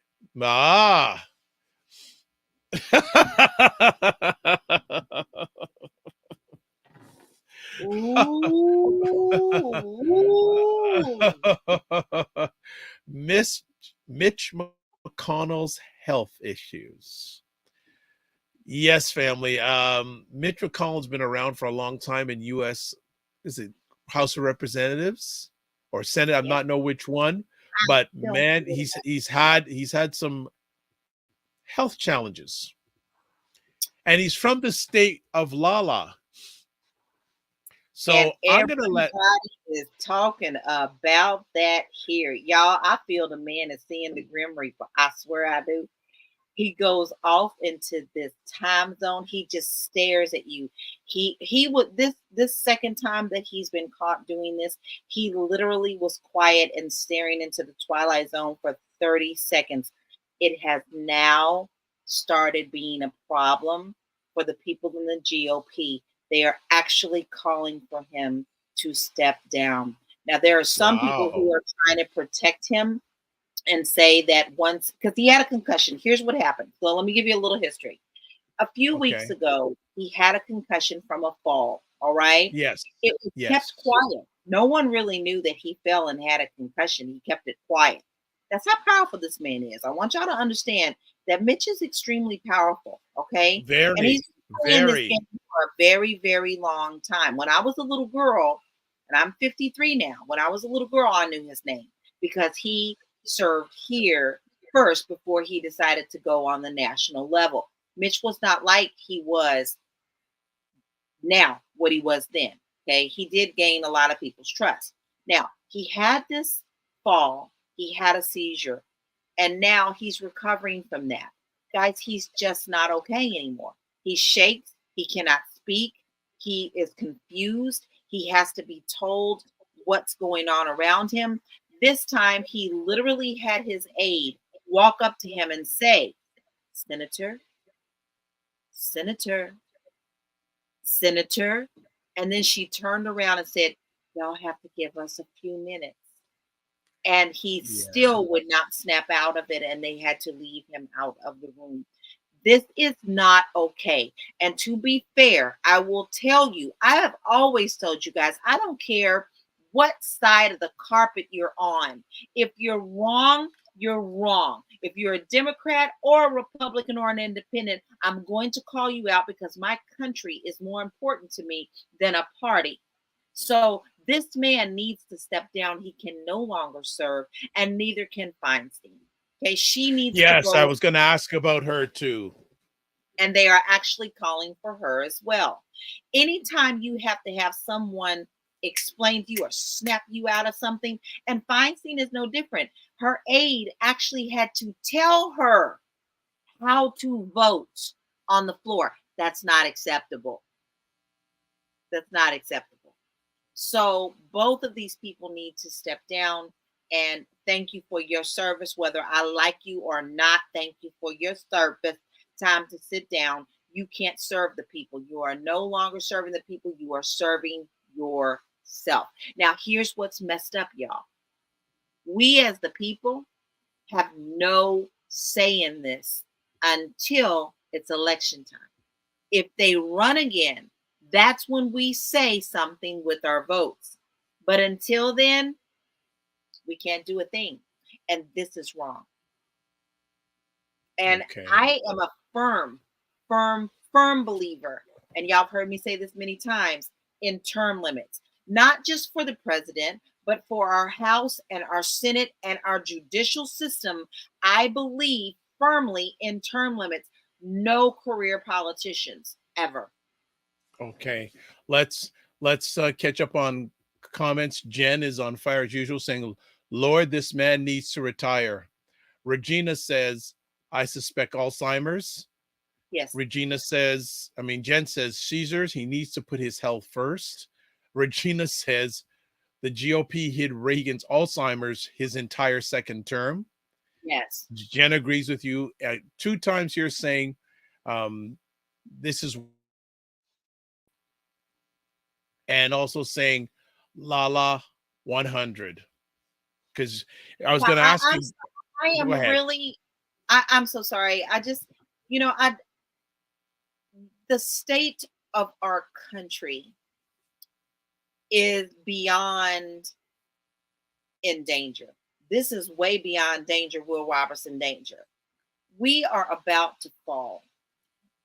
Mitch McConnell's health issues. Yes, family. Mitch McConnell's been around for a long time in U.S. Is it House of Representatives or Senate? I'm not know which one, but man, he's had some health challenges, and he's from the state of LaLa. So I'm gonna let is talking about that here, y'all. I feel the man is seeing the Grim Reaper. I swear I do. He goes off into this time zone. He just stares at you. He would this second time that he's been caught doing this, he literally was quiet and staring into the twilight zone for 30 seconds. It has now started being a problem for the people in the GOP. They are actually calling for him to step down. Now, there are some people who are trying to protect him and say that once, because he had a concussion. Here's what happened. So let me give you a little history. A few weeks ago, he had a concussion from a fall. All right. Yes. It was kept quiet. No one really knew that he fell and had a concussion. He kept it quiet. That's how powerful this man is. I want y'all to understand that Mitch is extremely powerful. Okay. Very, playing this Very. game for a very, very long time. When I was a little girl, and I'm 53 now, when I was a little girl, I knew his name because he served here first before he decided to go on the national level. Mitch was not like he was now, what he was then. Okay, he did gain a lot of people's trust. Now, he had this fall, he had a seizure, and now he's recovering from that. Guys, he's just not okay anymore. He shakes, he cannot speak, he is confused, he has to be told what's going on around him. This time, he literally had his aide walk up to him and say, Senator, Senator, Senator. And then she turned around and said, y'all have to give us a few minutes. And he still would not snap out of it, and they had to leave him out of the room. This is not okay. And to be fair, I will tell you, I have always told you guys, I don't care what side of the carpet you're on. If you're wrong, you're wrong. If you're a Democrat or a Republican or an independent, I'm going to call you out because my country is more important to me than a party. So this man needs to step down. He can no longer serve, and neither can Feinstein. Okay, she needs to go. I was going to ask about her too. And they are actually calling for her as well. Anytime you have to have someone explain to you or snap you out of something, and Feinstein is no different. Her aide actually had to tell her how to vote on the floor. That's not acceptable. That's not acceptable. So both of these people need to step down, and thank you for your service. Whether I like you or not, thank you for your service. Time to sit down. You can't serve the people. You are no longer serving the people. You are serving yourself. Now, here's what's messed up, y'all. We as the people have no say in this until it's election time. If they run again, that's when we say something with our votes. But until then, we can't do a thing. And this is wrong. And I am a firm believer, and y'all have heard me say this many times, in term limits, not just for the president, but for our House and our Senate and our judicial system. I believe firmly in term limits. No career politicians ever. Okay, let's catch up on comments. Jen is on fire as usual, saying, Lord, this man needs to retire. Regina says, I suspect Alzheimer's. Yes. Jen says Caesars, he needs to put his health first. Regina says the GOP hid Reagan's Alzheimer's his entire second term. Yes. Jen agrees with you. 2 times here saying this is, and also saying LaLa 100. Because I was going to ask you. I'm so sorry. I just, the state of our country is beyond in danger. This is way beyond danger, Will Robertson danger. We are about to fall.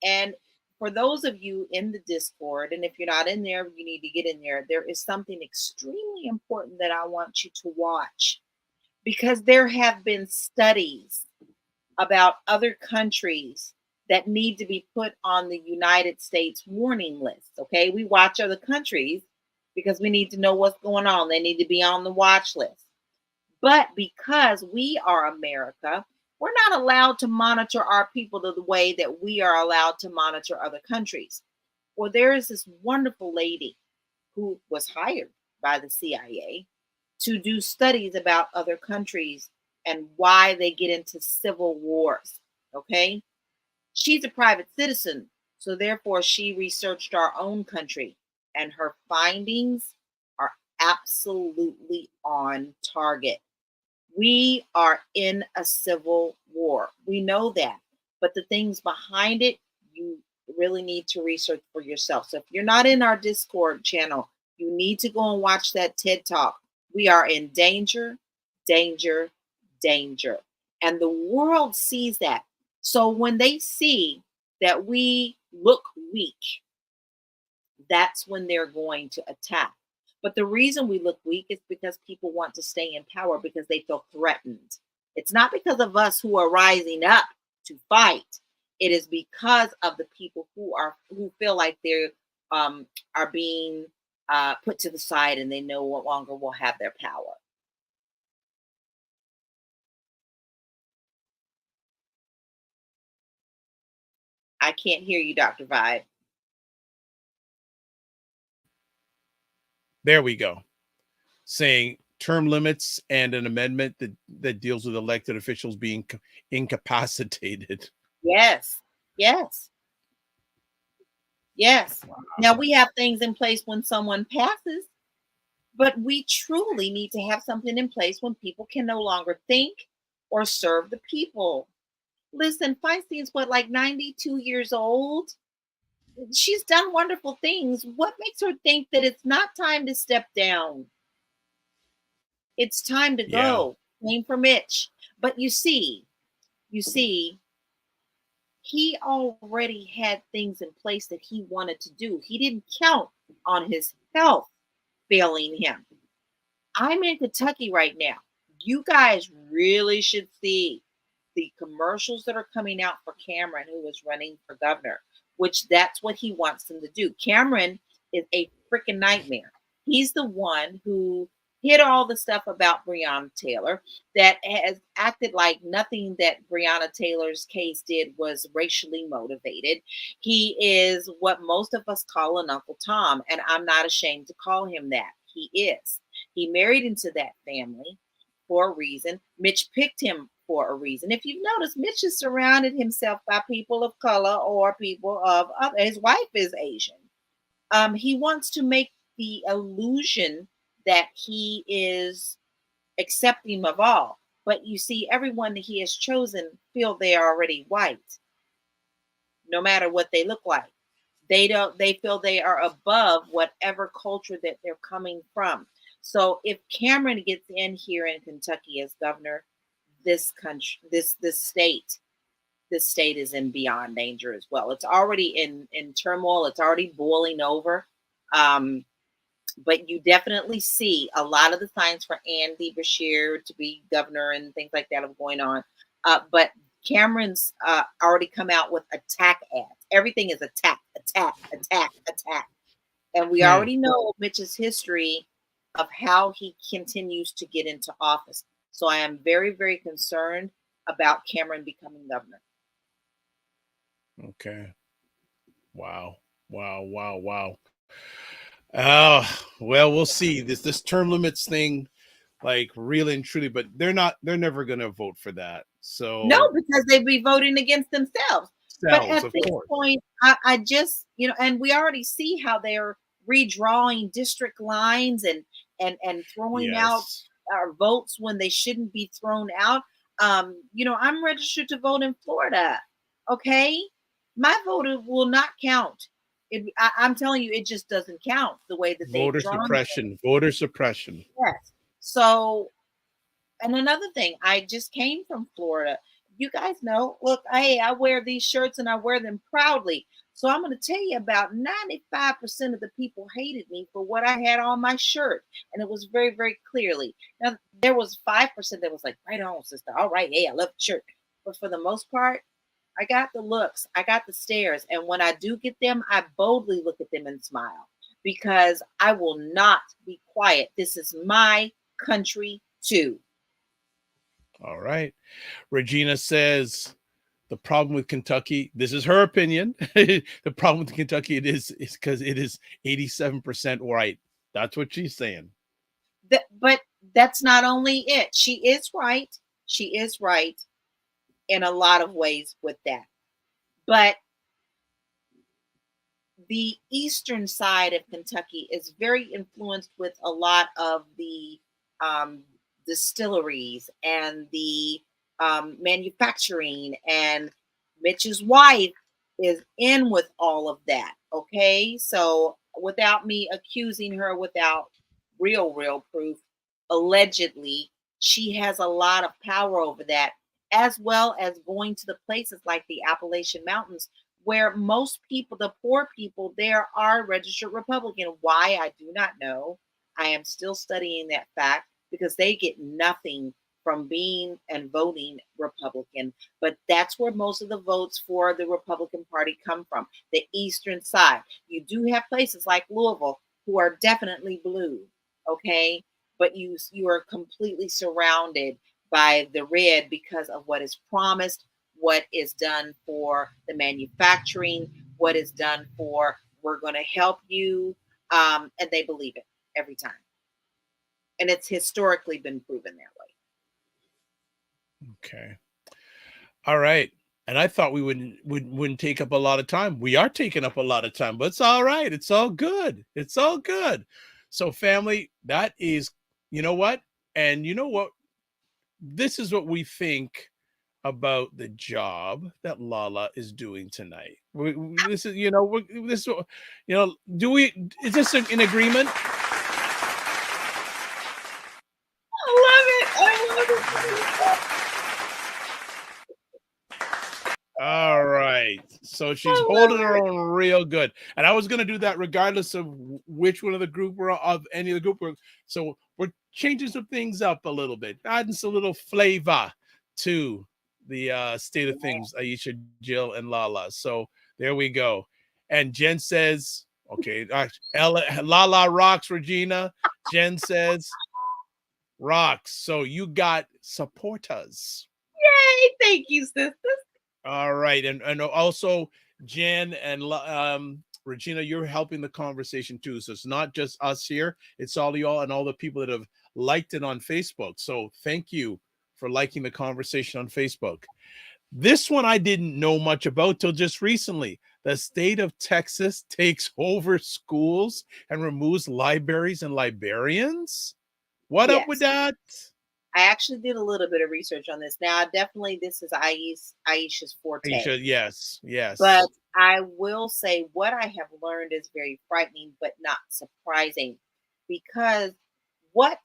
And for those of you in the Discord, and if you're not in there, you need to get in there. There is something extremely important that I want you to watch, because there have been studies about other countries that need to be put on the United States warning list. Okay, we watch other countries because we need to know what's going on. They need to be on the watch list. But because we are America, we're not allowed to monitor our people the way that we are allowed to monitor other countries. Well, there is this wonderful lady who was hired by the CIA to do studies about other countries and why they get into civil wars. Okay? She's a private citizen, so therefore she researched our own country, and her findings are absolutely on target. We are in a civil war. We know that. But the things behind it, you really need to research for yourself. So if you're not in our Discord channel, you need to go and watch that TED Talk. We are in danger, danger, danger. And the world sees that. So when they see that we look weak, that's when they're going to attack. But the reason we look weak is because people want to stay in power because they feel threatened. It's not because of us who are rising up to fight. It is because of the people who feel like they're are being put to the side and they no longer will have their power. I can't hear you, Dr. Vibe. There we go. Saying term limits and an amendment that deals with elected officials being incapacitated. Yes. Yes. Yes. Wow. Now we have things in place when someone passes, but we truly need to have something in place when people can no longer think or serve the people. Listen, Feinstein's what, like 92 years old? She's done wonderful things. What makes her think that it's not time to step down? It's time to go. Same for Mitch. But you see, he already had things in place that he wanted to do. He didn't count on his health failing him. I'm in Kentucky right now. You guys really should see the commercials that are coming out for Cameron, who is running for governor, which that's what he wants them to do. Cameron is a freaking nightmare. He's the one who hid all the stuff about Breonna Taylor, that has acted like nothing that Breonna Taylor's case did was racially motivated. He is what most of us call an Uncle Tom, and I'm not ashamed to call him that. He is. He married into that family for a reason. Mitch picked him for a reason. If you've noticed, Mitch has surrounded himself by people of color or people of other. His wife is Asian. He wants to make the illusion that he is accepting of all. But you see, everyone that he has chosen feel they are already white, no matter what they look like. They feel they are above whatever culture that they're coming from. So if Cameron gets in here in Kentucky as governor, this country, this state is in beyond danger as well. It's already in turmoil. It's already boiling over. But you definitely see a lot of the signs for Andy Bashir to be governor and things like that are going on. But Cameron's already come out with attack ads. Everything is attack. And we already know Mitch's history of how he continues to get into office. So I am very, very concerned about Cameron becoming governor. Okay. Wow. Well, we'll see. This term limits thing, like really and truly, but they're never gonna vote for that. So no, because they'd be voting against themselves. But at this point, I just, and we already see how they're redrawing district lines and throwing out votes when they shouldn't be thrown out. I'm registered to vote in Florida. Okay, my vote will not count. I'm telling you, it just doesn't count the way that they voter suppression. Yes. So, and another thing, I just came from Florida. You guys know, look, I wear these shirts and I wear them proudly. So I'm going to tell you about 95% of the people hated me for what I had on my shirt. And it was very, very clearly. Now, there was 5% that was like, right on, sister. All right. Hey, I love the shirt. But for the most part, I got the looks. I got the stares. And when I do get them, I boldly look at them and smile because I will not be quiet. This is my country too. All right. Regina says the problem with Kentucky, this is her opinion. The problem with Kentucky is because it is 87% white. That's what she's saying. But that's not only it. She is right. She is right in a lot of ways with that. But the eastern side of Kentucky is very influenced with a lot of the distilleries and the manufacturing, and Mitch's wife is in with all of that. Okay, so without me accusing her without real proof, allegedly she has a lot of power over that, as well as going to the places like the Appalachian Mountains where most people, the poor people there, are registered Republican. Why? I do not know. I am still studying that fact because they get nothing from being and voting Republican. But that's where most of the votes for the Republican Party come from, the eastern side. You do have places like Louisville who are definitely blue, okay? But you are completely surrounded by the red because of what is promised, what is done for the manufacturing, what is done for we're going to help you, and they believe it every time. And it's historically been proven that way. Okay. All right. And I thought we wouldn't take up a lot of time. We are taking up a lot of time, but it's all right. It's all good. It's all good. So family, that is, you know what? And you know what? This is what we think about the job that LaLa is doing tonight. This is, you know, this, you know, is this in agreement? I love it. All right. So she's holding her own real good. And I was going to do that regardless of which one of the group we're of any of the group. So we're changing some things up a little bit, adding some little flavor to the state of things, Aisha, Jill, and LaLa. So there we go. And Jen says, okay, LaLa rocks, Regina. Jen says, rocks. So you got supporters. Yay. Thank you, sisters. All right. And also Jen and Regina, you're helping the conversation too. So it's not just us here. It's all y'all and all the people that have liked it on Facebook. So thank you for liking the conversation on Facebook. This one I didn't know much about till just recently. The state of Texas takes over schools and removes libraries and librarians. What up with that? I actually did a little bit of research on this. Now, definitely this is Aisha's forte. Aisha, yes. But I will say what I have learned is very frightening, but not surprising, because what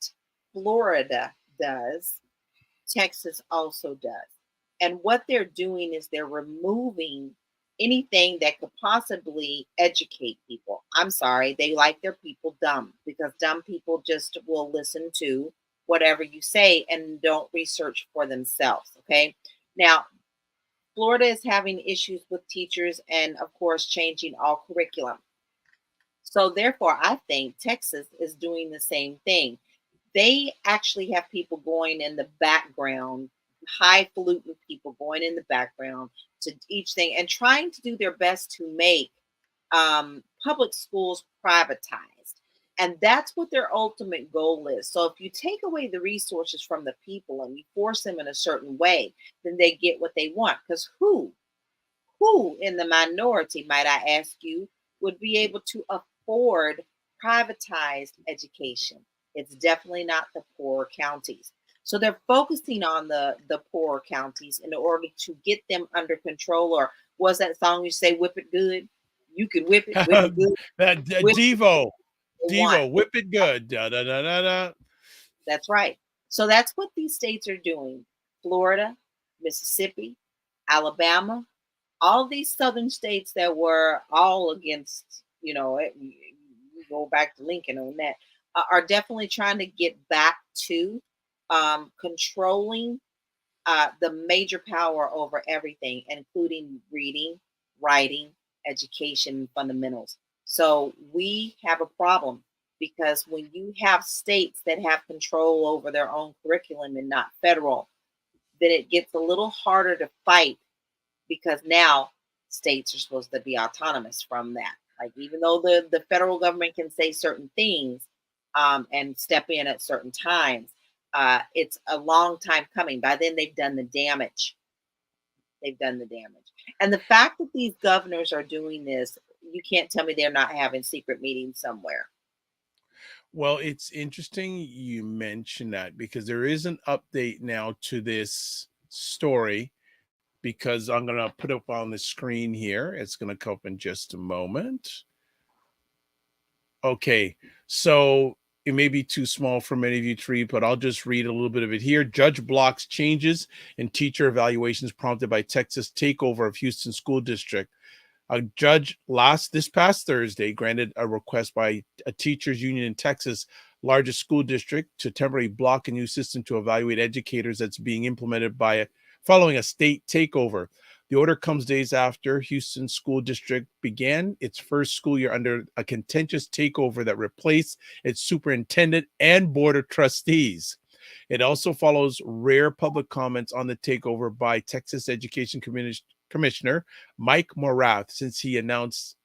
Florida does, Texas also does. And what they're doing is they're removing anything that could possibly educate people. I'm sorry, they like their people dumb, because dumb people just will listen to whatever you say and don't research for themselves. Okay. Now, Florida is having issues with teachers and, of course, changing all curriculum. So therefore, I think Texas is doing the same thing. They actually have people going in the background, highfalutin people going in the background to each thing and trying to do their best to make public schools privatized. And that's what their ultimate goal is. So if you take away the resources from the people and you force them in a certain way, then they get what they want. Because who in the minority, might I ask you, would be able to afford privatized education? It's definitely not the poorer counties. So they're focusing on the poorer counties in order to get them under control. Or was that song you say, whip it good? You can whip it good. That Devo, whip it good. Da, da, da, da, da. That's right. So that's what these states are doing. Florida, Mississippi, Alabama, all these southern states that were all against, you go back to Lincoln on that, are definitely trying to get back to controlling the major power over everything, including reading, writing, education, and fundamentals. So we have a problem, because when you have states that have control over their own curriculum and not federal, then it gets a little harder to fight, because now states are supposed to be autonomous from that. Like, even though the federal government can say certain things and step in at certain times, it's a long time coming. By then, they've done the damage. And the fact that these governors are doing this, you can't tell me they're not having secret meetings somewhere. Well, it's interesting you mention that, because there is an update now to this story, because I'm going to put up on the screen here. It's going to come up in just a moment. Okay, so it may be too small for many of you to read, but I'll just read a little bit of it here. Judge blocks changes in teacher evaluations prompted by Texas takeover of Houston School District. A judge this past Thursday granted a request by a teachers union in Texas' largest school district to temporarily block a new system to evaluate educators that's being implemented following a state takeover. The order comes days after Houston School District began its first school year under a contentious takeover that replaced its superintendent and board of trustees. It also follows rare public comments on the takeover by Texas Education Commissioner Mike Morath since he announced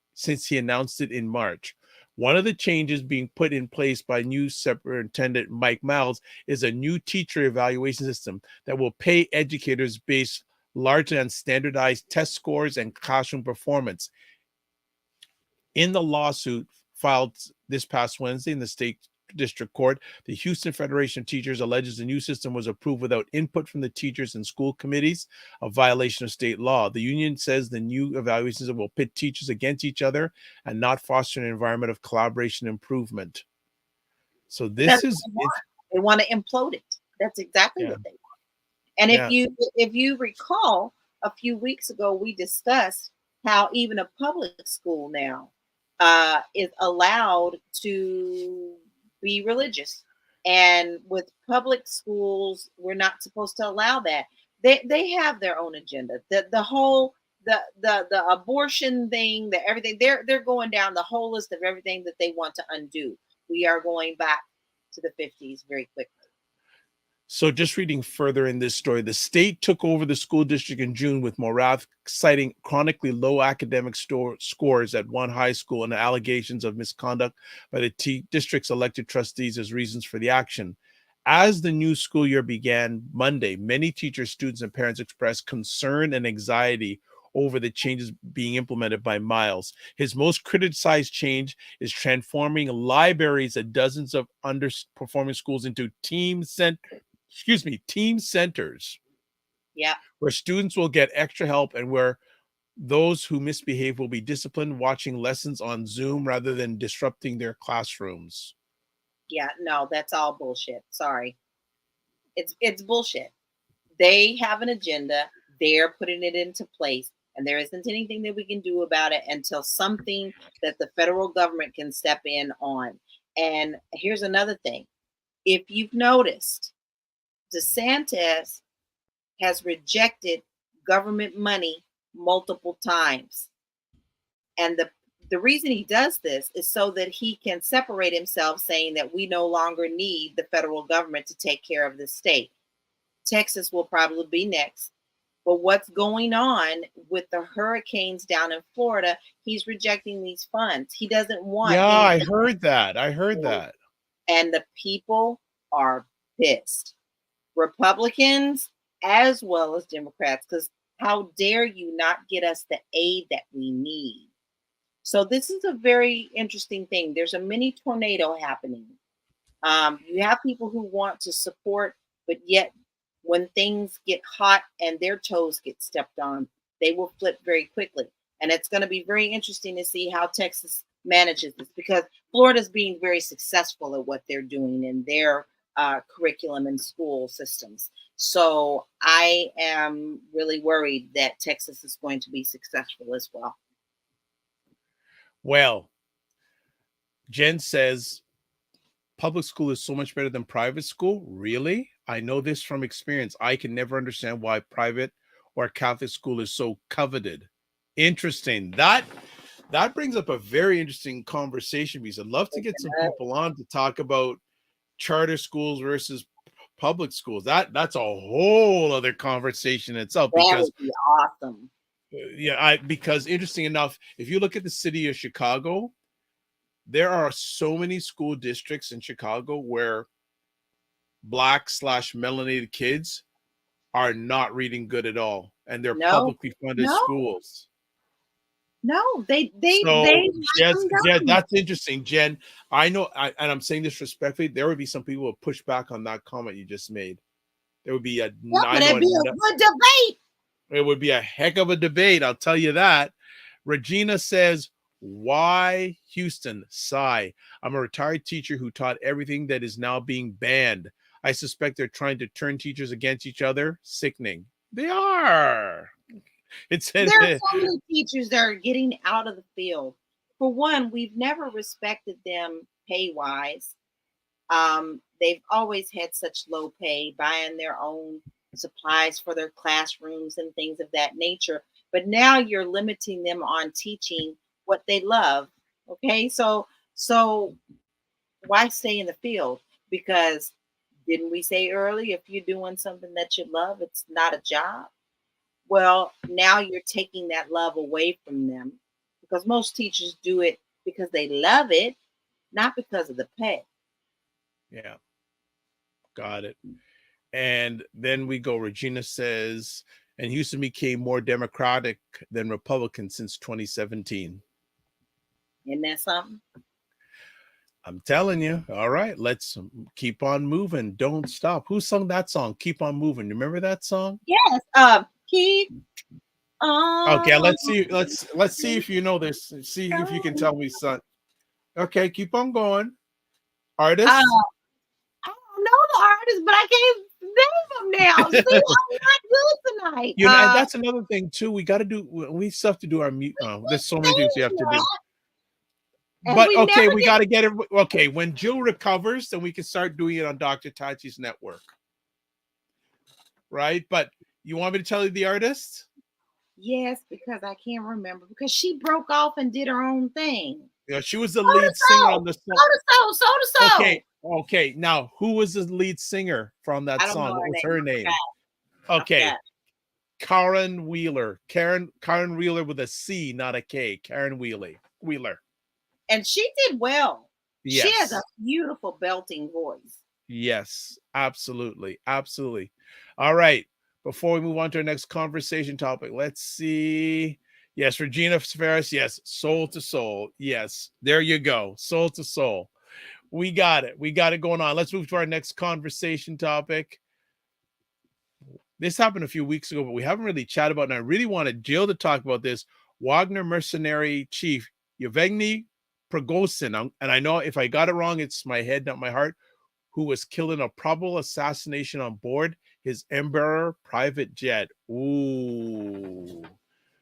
it in March. One of the changes being put in place by new Superintendent Mike Miles is a new teacher evaluation system that will pay educators based largely on standardized test scores and classroom performance. In the lawsuit filed this past Wednesday in the state district court, the Houston Federation of Teachers alleges the new system was approved without input from the teachers and school committees, a violation of state law. The union says the new evaluation system will pit teachers against each other and not foster an environment of collaboration and improvement. So this they want to implode it. That's exactly what they want. And if you recall, a few weeks ago, we discussed how even a public school now is allowed to be religious. And with public schools, we're not supposed to allow that. They have their own agenda. The whole the abortion thing, everything, they're going down the whole list of everything that they want to undo. We are going back to the 50s very quickly. So just reading further in this story, the state took over the school district in June with Morath citing chronically low academic scores at one high school and allegations of misconduct by the district's elected trustees as reasons for the action. As the new school year began Monday, many teachers, students, and parents expressed concern and anxiety over the changes being implemented by Miles. His most criticized change is transforming libraries at dozens of underperforming schools into team centers. Yeah. Where students will get extra help and where those who misbehave will be disciplined watching lessons on Zoom rather than disrupting their classrooms. Yeah, no, that's all bullshit. Sorry. It's bullshit. They have an agenda. They're putting it into place. And there isn't anything that we can do about it until something that the federal government can step in on. And here's another thing. If you've noticed, DeSantis has rejected government money multiple times. And the reason he does this is so that he can separate himself, saying that we no longer need the federal government to take care of the state. Texas will probably be next. But what's going on with the hurricanes down in Florida, he's rejecting these funds. He doesn't want. Yeah, I heard that. And the people are pissed. Republicans as well as Democrats, because how dare you not get us the aid that we need? So this is a very interesting thing. There's a mini tornado happening. You have people who want to support, but yet when things get hot and their toes get stepped on, they will flip very quickly. And it's going to be very interesting to see how Texas manages this, because Florida's being very successful at what they're doing in their curriculum and school systems. So I am really worried that Texas is going to be successful as well. Well, Jen says public school is so much better than private school. Really? I know this from experience. I can never understand why private or Catholic school is so coveted. Interesting. That brings up a very interesting conversation, because I'd love to get some people on to talk about charter schools versus public schools. That's a whole other conversation itself. That would be awesome. Yeah, because interesting enough, if you look at the city of Chicago, there are so many school districts in Chicago where Black/melanated kids are not reading good at all, and they're publicly funded schools. No, they that's interesting, Jen. I know, and I'm saying this respectfully, there would be some people who push back on that comment you just made. There would be a good debate. It would be a heck of a debate, I'll tell you that. Regina says, why Houston? Sigh. I'm a retired teacher who taught everything that is now being banned. I suspect they're trying to turn teachers against each other. Sickening. They are. It said There are so many teachers that are getting out of the field. For one, we've never respected them pay-wise. They've always had such low pay, buying their own supplies for their classrooms and things of that nature. But now you're limiting them on teaching what they love. Okay, so why stay in the field? Because didn't we say earlier, if you're doing something that you love, it's not a job? Well, now you're taking that love away from them, because most teachers do it because they love it, not because of the pay. Yeah. Got it. And then we go, Regina says, and Houston became more Democratic than Republican since 2017. Isn't that something? I'm telling you. All right, let's keep on moving. Don't stop. Who sung that song? Keep on moving. You remember that song? Yes. Keep on. Okay, let's see. Let's see if you know this. See if you can tell me, son. Okay, keep on going. Artist. I don't know the artist, but I can't name them now. See, I'm not good tonight. You know, and that's another thing too. We got to do. We still have to do our mute. There's so many things we have to do. But okay, we got to get it. Okay, when Jill recovers, then we can start doing it on Dr. Tachi's network. Right? But you want me to tell you the artist? Yes, because I can't remember, because she broke off and did her own thing. Yeah, she was the lead singer on the song. So. Okay. Now, who was the lead singer from that song? What was her name? Okay. Karen Wheeler. Karen Wheeler with a C, not a K. Karen Wheeler. And she did well. Yes. She has a beautiful belting voice. Yes, absolutely. Absolutely. All right. Before we move on to our next conversation topic, let's see. Yes, Regina Ferris. Yes, soul to soul. Yes, there you go. Soul to soul. We got it. We got it going on. Let's move to our next conversation topic. This happened a few weeks ago, but we haven't really chatted about it. And I really wanted Jill to talk about this. Wagner mercenary chief Yevgeny Prigozhin, and I know if I got it wrong, it's my head, not my heart, who was killed in a probable assassination on board his Embraer private jet. Ooh.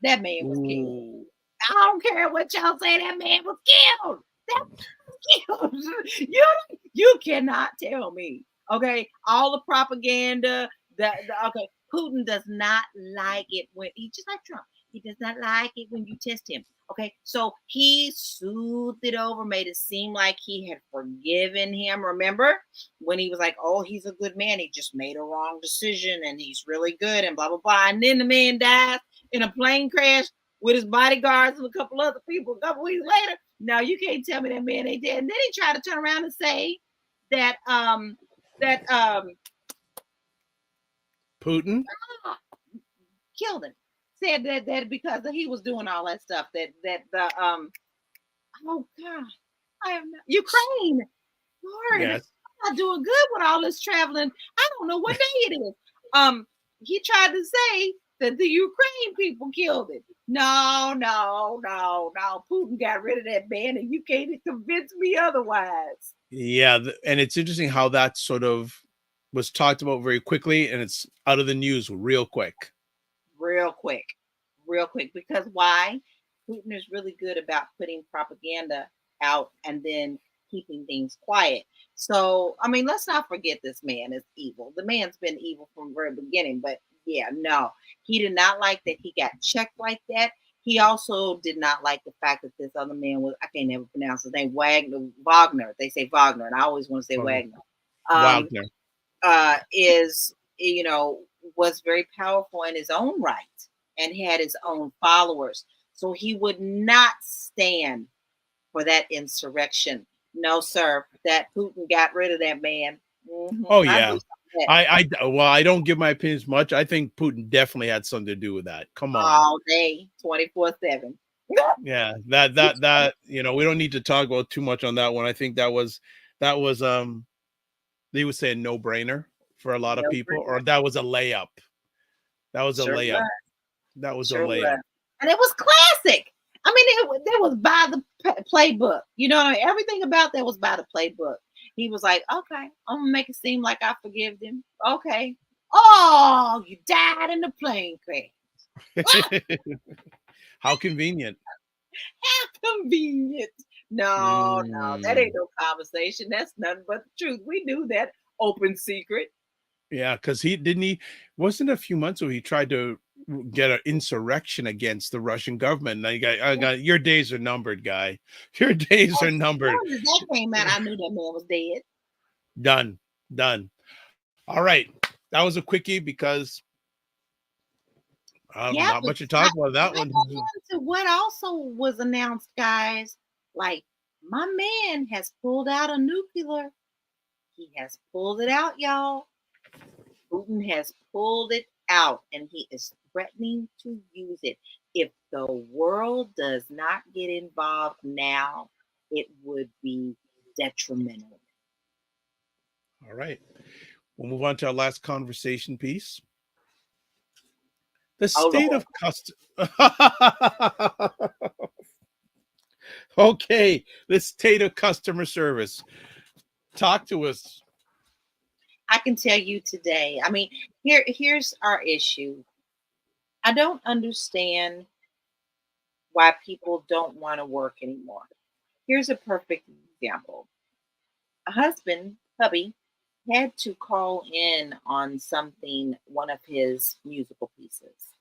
That man was killed. I don't care what y'all say, that man was killed. That man was killed. You cannot tell me. Okay, all the propaganda, okay, Putin does not like it when he, just like Trump, he does not like it when you test him. Okay, so he soothed it over, made it seem like he had forgiven him. Remember when he was like, oh, he's a good man, he just made a wrong decision and he's really good and blah, blah, blah. And then the man dies in a plane crash with his bodyguards and a couple other people a couple weeks later. No, you can't tell me that man ain't dead. And then he tried to turn around and say that Putin killed him. Said that because he was doing all that stuff, that the oh God, I am not, Ukraine. Lord, yes. I'm not doing good with all this traveling. I don't know what day it is. He tried to say that the Ukraine people killed it. No. Putin got rid of that man, and you can't convince me otherwise. Yeah, and it's interesting how that sort of was talked about very quickly, and it's out of the news real quick. Real quick, because why? Putin is really good about putting propaganda out and then keeping things quiet. So, I mean, let's not forget this man is evil. The man's been evil from the very beginning, but yeah, no, he did not like that he got checked like that. He also did not like the fact that this other man was, I can't never pronounce his name, Wagner. They say Wagner, and I always want to say Wagner. Wagner. Is, was very powerful in his own right and had his own followers. So he would not stand for that insurrection. No, sir. That Putin got rid of that man. Mm-hmm. Oh, yeah. I don't give my opinions much. I think Putin definitely had something to do with that. Come on. All day, 24/7. Yeah, that we don't need to talk about too much on that one. I think that was they would say a no-brainer for a lot of people, or that was a layup. That was a layup. That was a layup. And it was classic. I mean, that was by the playbook. You know what I mean? Everything about that was by the playbook. He was like, okay, I'm gonna make it seem like I forgive him. Okay. Oh, you died in the plane crash. How convenient. How convenient. No, no, that Mm. ain't no conversation. That's nothing but the truth. We knew that open secret. Yeah, because he wasn't a few months ago he tried to get an insurrection against the Russian government. And I got your days are numbered, guy. Your days are As numbered. soon as that came out, I knew that man was dead. Done. Done. All right. That was a quickie because Yeah, not but much to talk about can that I one. go into what also was announced, guys? Like, my man has pulled out a nuclear. He has pulled it out, y'all. Putin has pulled it out and he is threatening to use it. If the world does not get involved now, it would be detrimental. All right. We'll move on to our last conversation piece. The Oh, state Lord. of custom. Okay, the state of customer service. Talk to us. I can tell you today. I mean, here's our issue. I don't understand why people don't want to work anymore. Here's a perfect example. A hubby, had to call in on something, one of his musical pieces.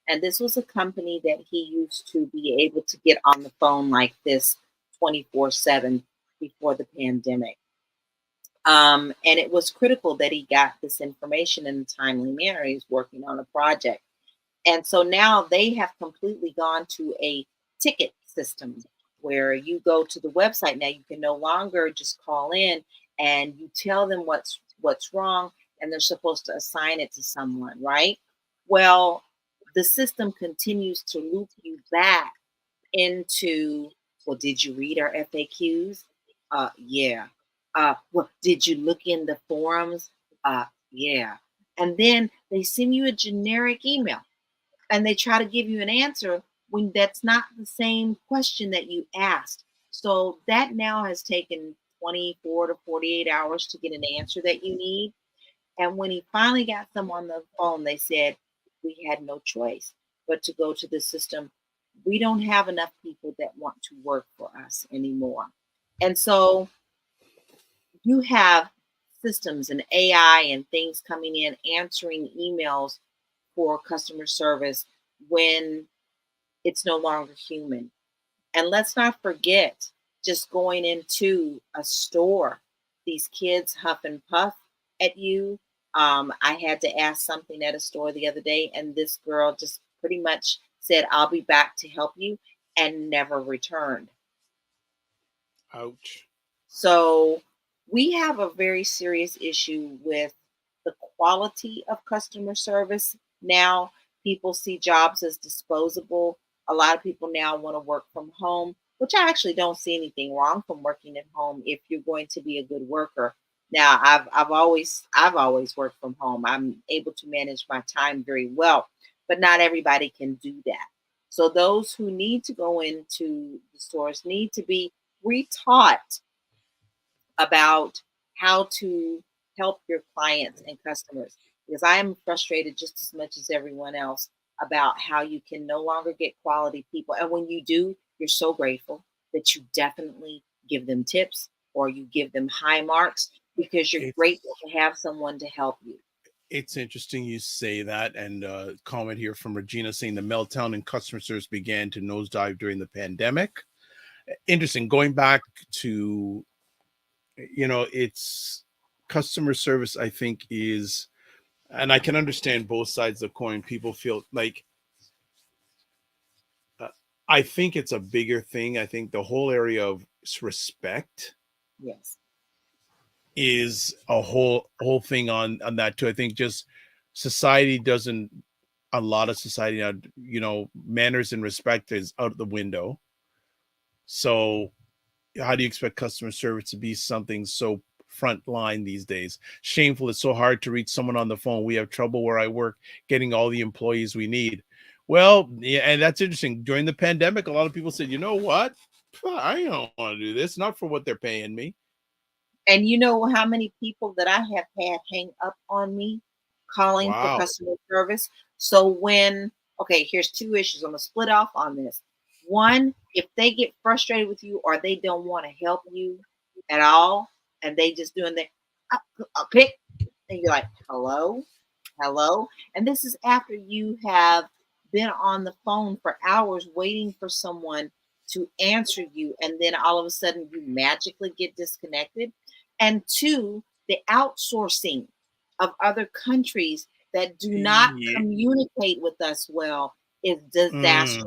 And this was a company that he used to be able to get on the phone like this 24/7 before the pandemic. And it was critical that he got this information in a timely manner. He's working on a project. And so now they have completely gone to a ticket system where you go to the website. Now you can no longer just call in and you tell them what's wrong and they're supposed to assign it to someone, right? Well, the system continues to loop you back into, well, did you read our FAQs? Yeah. Well, did you look in the forums? Yeah. And then they send you a generic email and they try to give you an answer when that's not the same question that you asked. So that now has taken 24 to 48 hours to get an answer that you need. And when he finally got them on the phone, they said, we had no choice but to go to the system. We don't have enough people that want to work for us anymore. And so you have systems and AI and things coming in answering emails for customer service when it's no longer human. And let's not forget just going into a store, these kids huff and puff at you. I had to ask something at a store the other day, and this girl just pretty much said, I'll be back to help you, and never returned. Ouch. So we have a very serious issue with the quality of customer service. Now people see jobs as disposable. A lot of people now want to work from home, which I actually don't see anything wrong from working at home if you're going to be a good worker. Now I've always worked from home. I'm able to manage my time very well, but not everybody can do that. So those who need to go into the stores need to be retaught about how to help your clients and customers, because I am frustrated just as much as everyone else about how you can no longer get quality people. And when you do, you're so grateful that you definitely give them tips or you give them high marks because you're It's grateful to have someone to help you. it's interesting you say that. And comment here from Regina saying the meltdown in customer service began to nosedive during the pandemic. Interesting. Going back to, it's customer service, I think is, and I can understand both sides of the coin. People feel like, uh, I think it's a bigger thing. I think the whole area of respect Yes. is a whole thing on that too. I think just society doesn't, a lot of society now, manners and respect is out the window. So how do you expect customer service to be something so front line these days? Shameful. It's so hard to reach someone on the phone. We have trouble where I work getting all the employees we need. Well, yeah, and that's interesting. During the pandemic, a lot of people said, you know what? I don't want to do this, not for what they're paying me. And you know how many people that I have had hang up on me calling for Wow. customer service? So when, okay, here's two issues. I'm gonna split off on this. One, if they get frustrated with you or they don't want to help you at all, and they just doing their pick, and you're like, hello, hello, and this is after you have been on the phone for hours waiting for someone to answer you, and then all of a sudden you magically get disconnected. And two, the outsourcing of other countries that do not Yeah. communicate with us well is disastrous.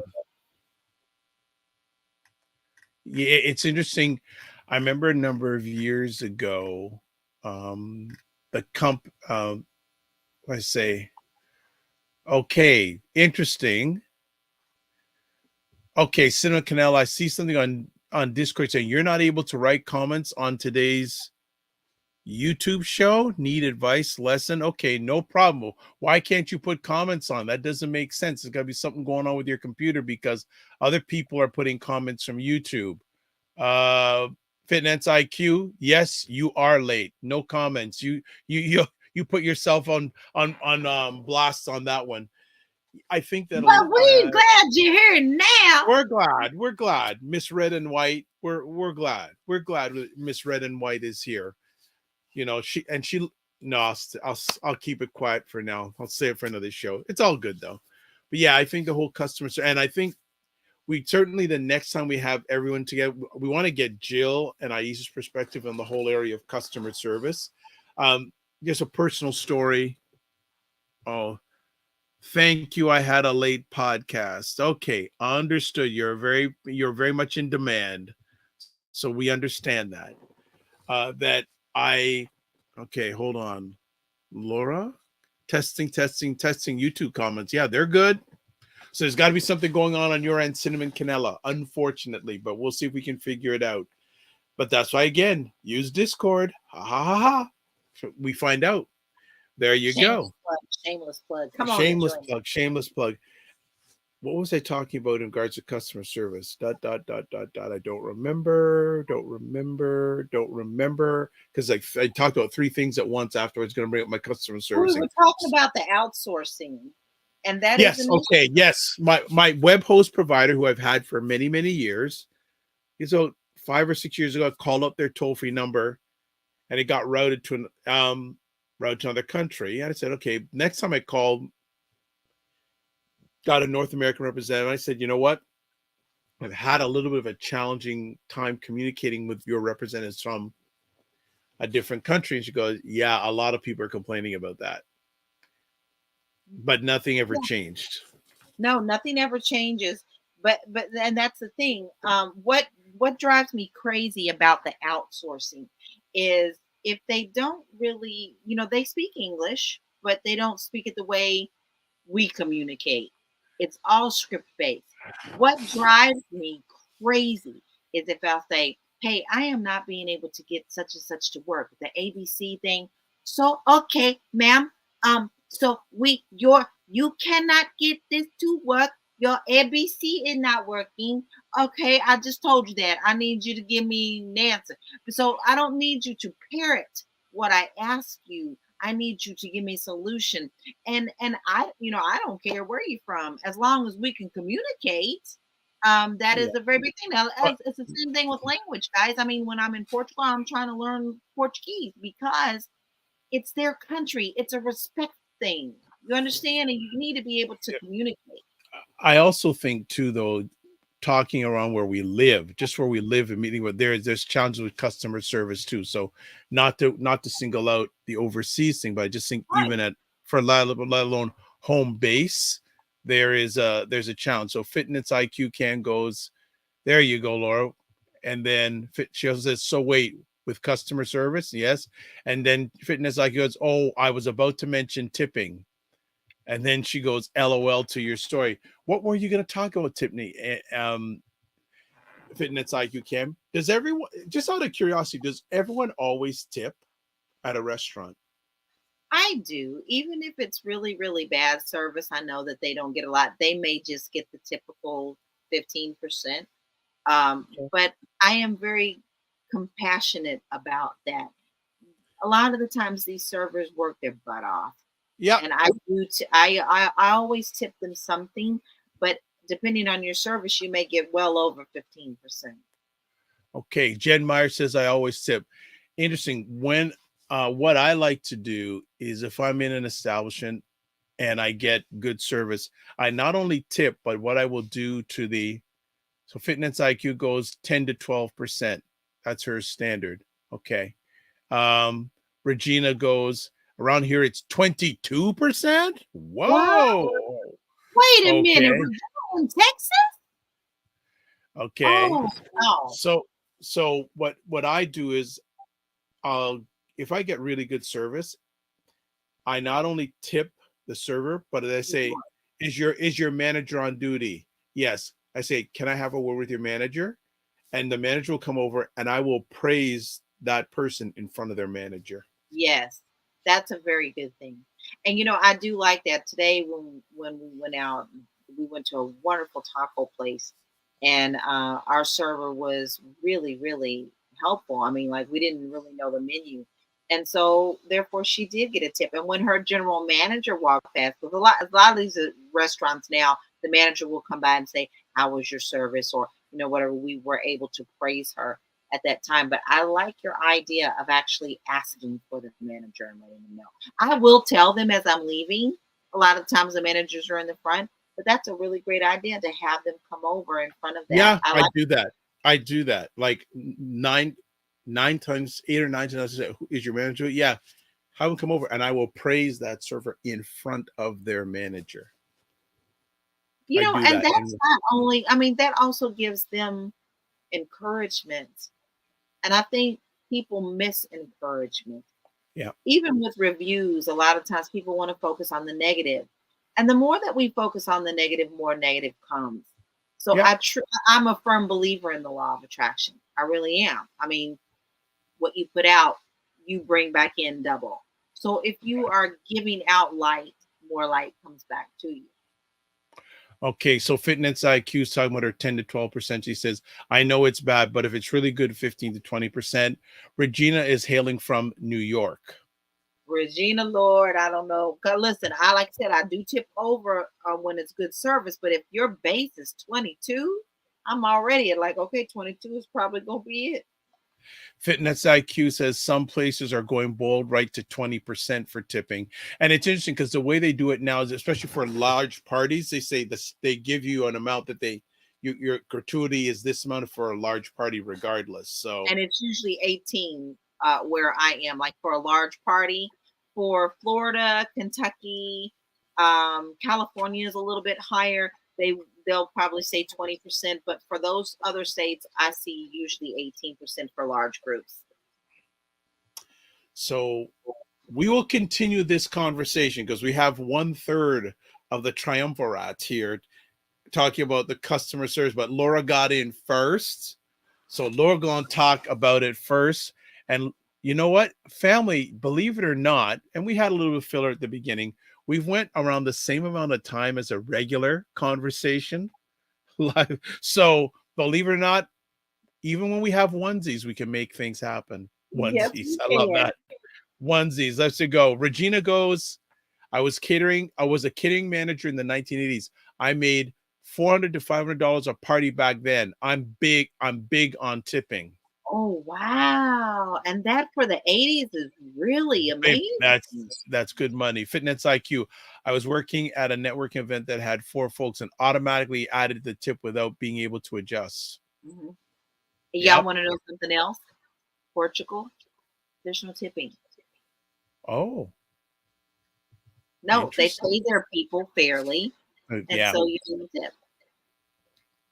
Yeah, it's interesting. I remember a number of years ago, the I say, okay, interesting. Okay, Cinema Canal, I see something on Discord saying you're not able to write comments on today's YouTube show. Need advice lesson? Okay, no problem. Why can't you put comments on? That doesn't make sense. There's got to be something going on with your computer because other people are putting comments from YouTube. Fitness IQ, yes, you are late. No comments. You put yourself on blast on that one. I think that But we're glad you're here now. we're glad. Miss Red and White, we're glad. We're glad Miss Red and White is here. You know, I'll keep it quiet for now. I'll say it for another show. It's all good though. But yeah, I think the whole customer, and I think we certainly, the next time we have everyone together, we want to get Jill and Aisha's perspective on the whole area of customer service. Just a personal story. Oh, thank you. I had a late podcast. Okay, understood. You're very much in demand, so we understand that. Okay, hold on, Laura. Testing. YouTube comments. Yeah, they're good. So there's got to be something going on your end, Cinnamon Canella, unfortunately, but we'll see if we can figure it out. But that's why, again, use Discord. Ha ha ha ha. We find out. There you go. Shameless plug. Come on. Shameless plug. What was I talking about in regards to customer service? ... I don't remember. Because I talked about three things at once afterwards. Going to bring up my customer service. We were talking about the outsourcing. And that yes, is okay, yes. My web host provider, who I've had for many, many years, so 5 or 6 years ago, I called up their toll-free number, and it got routed to another country. And I said, okay, next time I called, got a North American representative. I said, you know what? I've had a little bit of a challenging time communicating with your representatives from a different country. And she goes, yeah, a lot of people are complaining about that. But nothing ever changed. No, nothing ever changes. But and that's the thing. What drives me crazy about the outsourcing is if they don't really, they speak English, but they don't speak it the way we communicate. It's all script based. What drives me crazy is if I'll say, hey, I am not being able to get such and such to work, the ABC thing. So, okay, ma'am, so you cannot get this to work. Your ABC is not working. Okay, I just told you that. I need you to give me an answer. So I don't need you to parrot what I ask you. I need you to give me a solution. And I don't care where you're from, as long as we can communicate. That is a very big thing. Now, it's the same thing with language, guys. I mean, when I'm in Portugal, I'm trying to learn Portuguese because it's their country. It's a respect thing. You understand? And you need to be able to communicate. I also think too, though, talking around where we live and meeting with there's challenges with customer service too. So not to single out the overseas thing, but I just think even let alone home base, there's a challenge. So Fitness IQ goes, there you go, Laura. And then she says, so wait, with customer service, yes. And then Fitness IQ goes, oh, I was about to mention tipping. And then she goes, LOL to your story. What were you going to talk about, Tiffany? Fitness IQ does everyone, just out of curiosity, does everyone always tip at a restaurant? I do. Even if it's really, really bad service, I know that they don't get a lot. They may just get the typical 15%. But I am very compassionate about that. A lot of the times these servers work their butt off. Yeah. And I do. I always tip them something, but depending on your service, you may get well over 15%. Okay. Jen Meyer says I always tip. Interesting. When what I like to do is if I'm in an establishment and I get good service, I not only tip, but what I will do to the so Fitness IQ goes 10 to 12%. That's her standard. Okay. Regina goes around here, it's 22%. Wow. Whoa. Wait a minute. Okay. We're in Texas? Okay. Oh, wow. So what I do is if I get really good service, I not only tip the server, but I say, is your manager on duty? Yes. I say, can I have a word with your manager? And the manager will come over and I will praise that person in front of their manager. Yes, that's a very good thing. And I do like that. Today when we went out, we went to a wonderful taco place, and our server was really, really helpful. I mean, like, we didn't really know the menu. And so therefore she did get a tip. And when her general manager walked past, because a lot of these restaurants now, the manager will come by and say, how was your service? Or, whatever, we were able to praise her at that time. But I like your idea of actually asking for the manager and letting them know. I will tell them as I'm leaving. A lot of times the managers are in the front, but that's a really great idea to have them come over in front of that. Yeah, I do that. I do that. Like eight or nine times, I say, who is your manager? Yeah, have them come over and I will praise that server in front of their manager. And that's not only, that also gives them encouragement. And I think people miss encouragement. Yeah. Even with reviews, a lot of times people want to focus on the negative. And the more that we focus on the negative, more negative comes. So yeah. I'm a firm believer in the law of attraction. I really am. I mean, what you put out, you bring back in double. So if you are giving out light, more light comes back to you. Okay, so Fitness IQ is talking about her 10 to 12%. She says, I know it's bad, but if it's really good, 15 to 20%. Regina is hailing from New York. Regina, Lord, I don't know. Listen, like I said, I do tip over when it's good service, but if your base is 22, I'm already at like, okay, 22 is probably going to be it. Fitness IQ says some places are going bold right to 20% for tipping. And it's interesting because the way they do it now is, especially for large parties, they say this, they give you an amount that your gratuity is this amount for a large party regardless. So, and it's usually 18 where I am, like for a large party. For Florida, Kentucky, California is a little bit higher. They'll probably say 20%, but for those other states, I see usually 18% for large groups. So we will continue this conversation because we have 1/3 of the triumvirate here talking about the customer service, but Laura got in first. So Laura gonna talk about it first. And you know what? Family, believe it or not, and we had a little bit of filler at the beginning, we went around the same amount of time as a regular conversation. So believe it or not, even when we have onesies, we can make things happen. Onesies. Yes, I love that. Onesies. Let's go. Regina goes, I was a catering manager in the 1980s. I made $400 to $500 a party back then. I'm big on tipping. Oh, wow. And that for the 80s is really amazing. That's good money. Fitness IQ. I was working at a networking event that had 4 folks and automatically added the tip without being able to adjust. Mm-hmm. Y'all want to know something else? Portugal, there's no tipping. Oh. No, they pay their people fairly. And so you do the tip.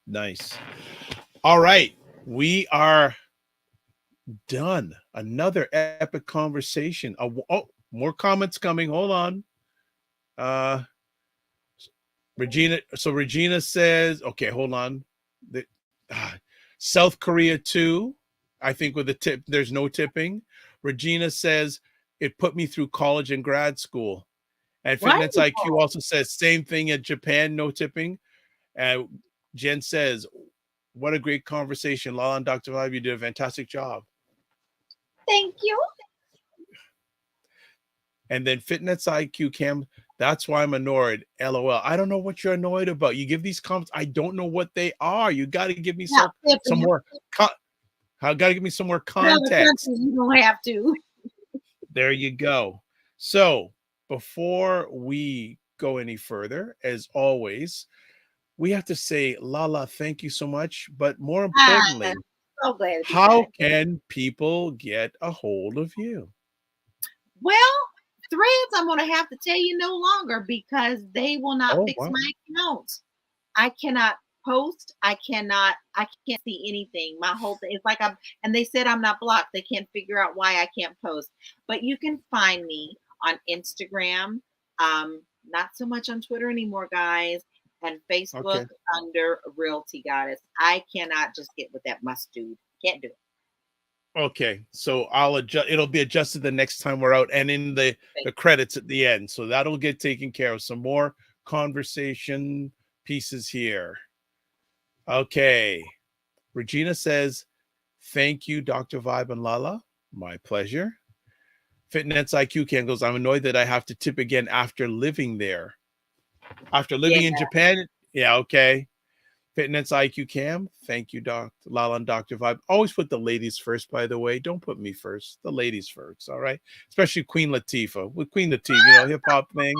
Nice. All right. We are done. Another epic conversation. Oh, more comments coming. Hold on. Regina. So Regina says, okay, hold on. South Korea too. I think with the tip, there's no tipping. Regina says it put me through college and grad school. And Fitness IQ also says same thing at Japan, no tipping. And Jen says, what a great conversation. LaLa and Dr. Vibe, you did a fantastic job. Thank you. And then Fitness IQ Cam, that's why I'm annoyed. LOL. I don't know what you're annoyed about. You give these comments, I don't know what they are. You got to give me some more. I got to give me some more context. You don't have to. There you go. So before we go any further, as always, we have to say, LaLa, thank you so much. But more importantly, I'm so glad how can people get a hold of you? Well, Threads, I'm going to have to tell you no longer because they will not fix my account. I cannot post. I can't see anything. My whole thing, it's like and they said I'm not blocked. They can't figure out why I can't post. But you can find me on Instagram. Not so much on Twitter anymore, guys. And Facebook under Realty Goddess. I cannot just get with that must dude. Can't do it. Okay, so I'll adjust. It'll be adjusted the next time we're out, and in the credits at the end. So that'll get taken care of. Some more conversation pieces here. Okay, Regina says, "Thank you, Dr. Vibe and LaLa. My pleasure." Fitness IQ Cam goes, "I'm annoyed that I have to tip again after living there. After living in Japan." Yeah, okay. Fitness IQ Cam, thank you, Dr. LaLa and Dr. Vibe. Always put the ladies first, by the way. Don't put me first. The ladies first, all right? Especially Queen Latifah. With Queen Latifah, hip-hop thing.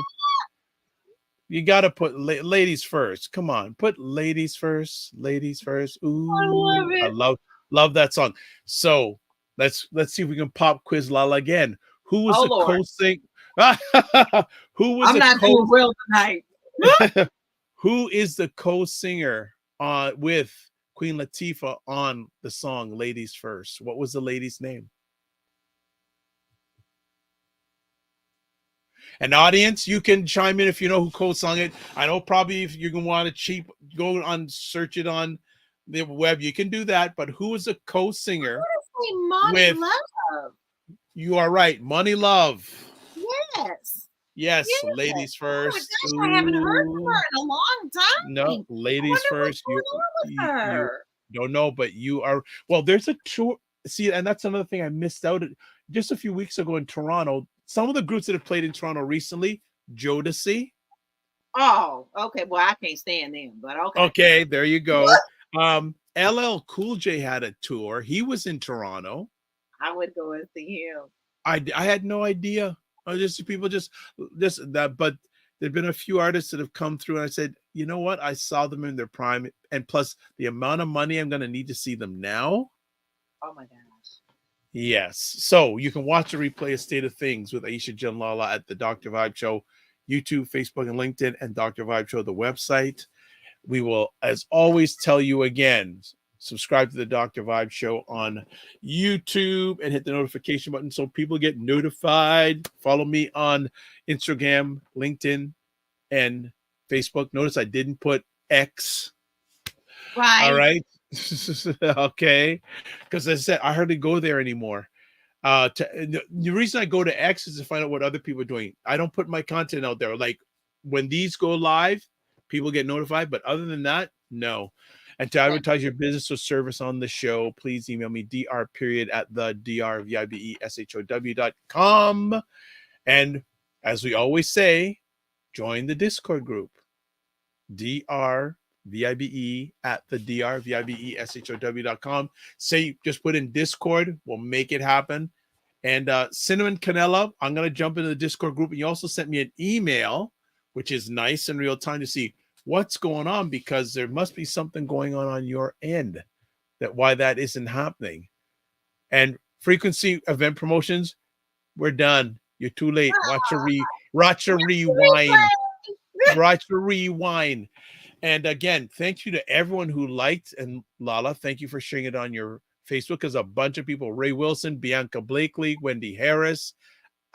You got to put ladies first. Come on. Put ladies first. Ladies first. Ooh, I love it. I love that song. So let's see if we can pop quiz LaLa again. Who was the co-singer? Who was I'm not doing well tonight. Who is the co-singer with Queen Latifah on the song Ladies First? What was the lady's name? An audience, you can chime in if you know who co-sung it. I know probably if you're going to want to go on, search it on the web, you can do that. But who is a co-singer? Money Love. You are right. Money Love. Yes, Ladies first. Oh my gosh, I haven't heard from her in a long time. No, ladies first. You don't know, but you are. Well, there's a tour. See, and that's another thing I missed out. Just a few weeks ago in Toronto, some of the groups that have played in Toronto recently, Jodeci. Oh, okay. Well, I can't stand them, but okay. Okay, there you go. LL Cool J had a tour. He was in Toronto. I would go and see him. I had no idea. People just that, but there've been a few artists that have come through, and I said, you know what? I saw them in their prime, and plus the amount of money I'm going to need to see them now. Oh my gosh! Yes, so you can watch a replay of State of Things with Aisha Jen LaLa at the Dr. Vibe Show, YouTube, Facebook, and LinkedIn, and Dr. Vibe Show, the website. We will, as always, tell you again. Subscribe to the Dr. Vibe Show on YouTube and hit the notification button so people get notified. Follow me on Instagram, LinkedIn, and Facebook. Notice I didn't put X. Right. All right. Okay. Because as I said, I hardly go there anymore. The reason I go to X is to find out what other people are doing. I don't put my content out there. Like when these go live, people get notified. But other than that, no. And to advertise your business or service on the show, please email me dr@thedrvibeshow.com. And as we always say, join the Discord group, drvibe@thedrvibeshow.com. Say, just put in Discord. We'll make it happen. And Cinnamon Canella, I'm going to jump into the Discord group. And you also sent me an email, which is nice in real time to see what's going on, because there must be something going on your end why that isn't happening. And Frequency Event Promotions, we're done. You're too late. Watch a rewind. And again, thank you to everyone who liked, and LaLa, thank you for sharing it on your Facebook, because a bunch of people, Ray Wilson, Bianca Blakely, Wendy Harris,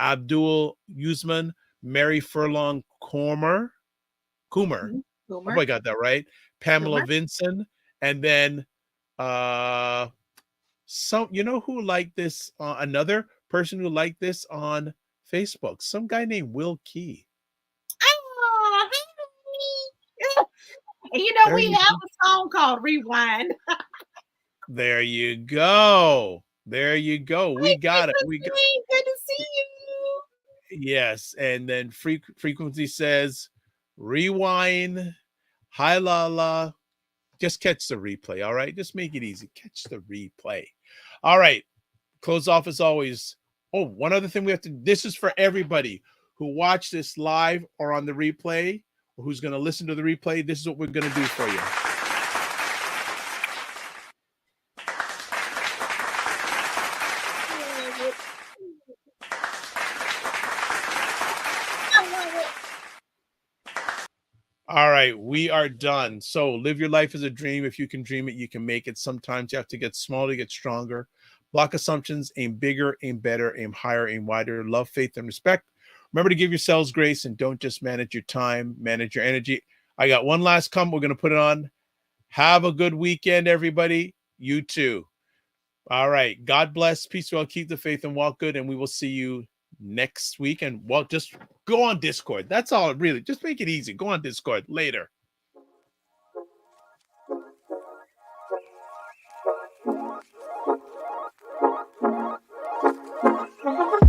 Abdul Usman, Mary Furlong Coomer. I hope I got that right. Pamela Vinson, and then some, you know who liked this? Another person who liked this on Facebook. Some guy named Will Key. You know, we have a song called Rewind. There you go. We got it. Good to see you. Yes. And then frequency says rewind. Hi, LaLa. Just catch the replay. All right. Just make it easy. Catch the replay. All right. Close off as always. Oh, one other thing we have to, this is for everybody who watched this live or on the replay, or who's going to listen to the replay. This is what we're going to do for you. All right, we are done. So live your life as a dream. If you can dream it, you can make it. Sometimes you have to get smaller to get stronger. Block assumptions, aim bigger, aim better, aim higher, aim wider. Love, faith, and respect. Remember to give yourselves grace and don't just manage your time, manage your energy. I got one last comment. We're going to put it on. Have a good weekend, everybody. You too. All right. God bless. Peace, well, keep the faith and walk good. And we will see you next week. And well, just go on Discord. That's all. Really, just make it easy. Go on Discord later. Thank you.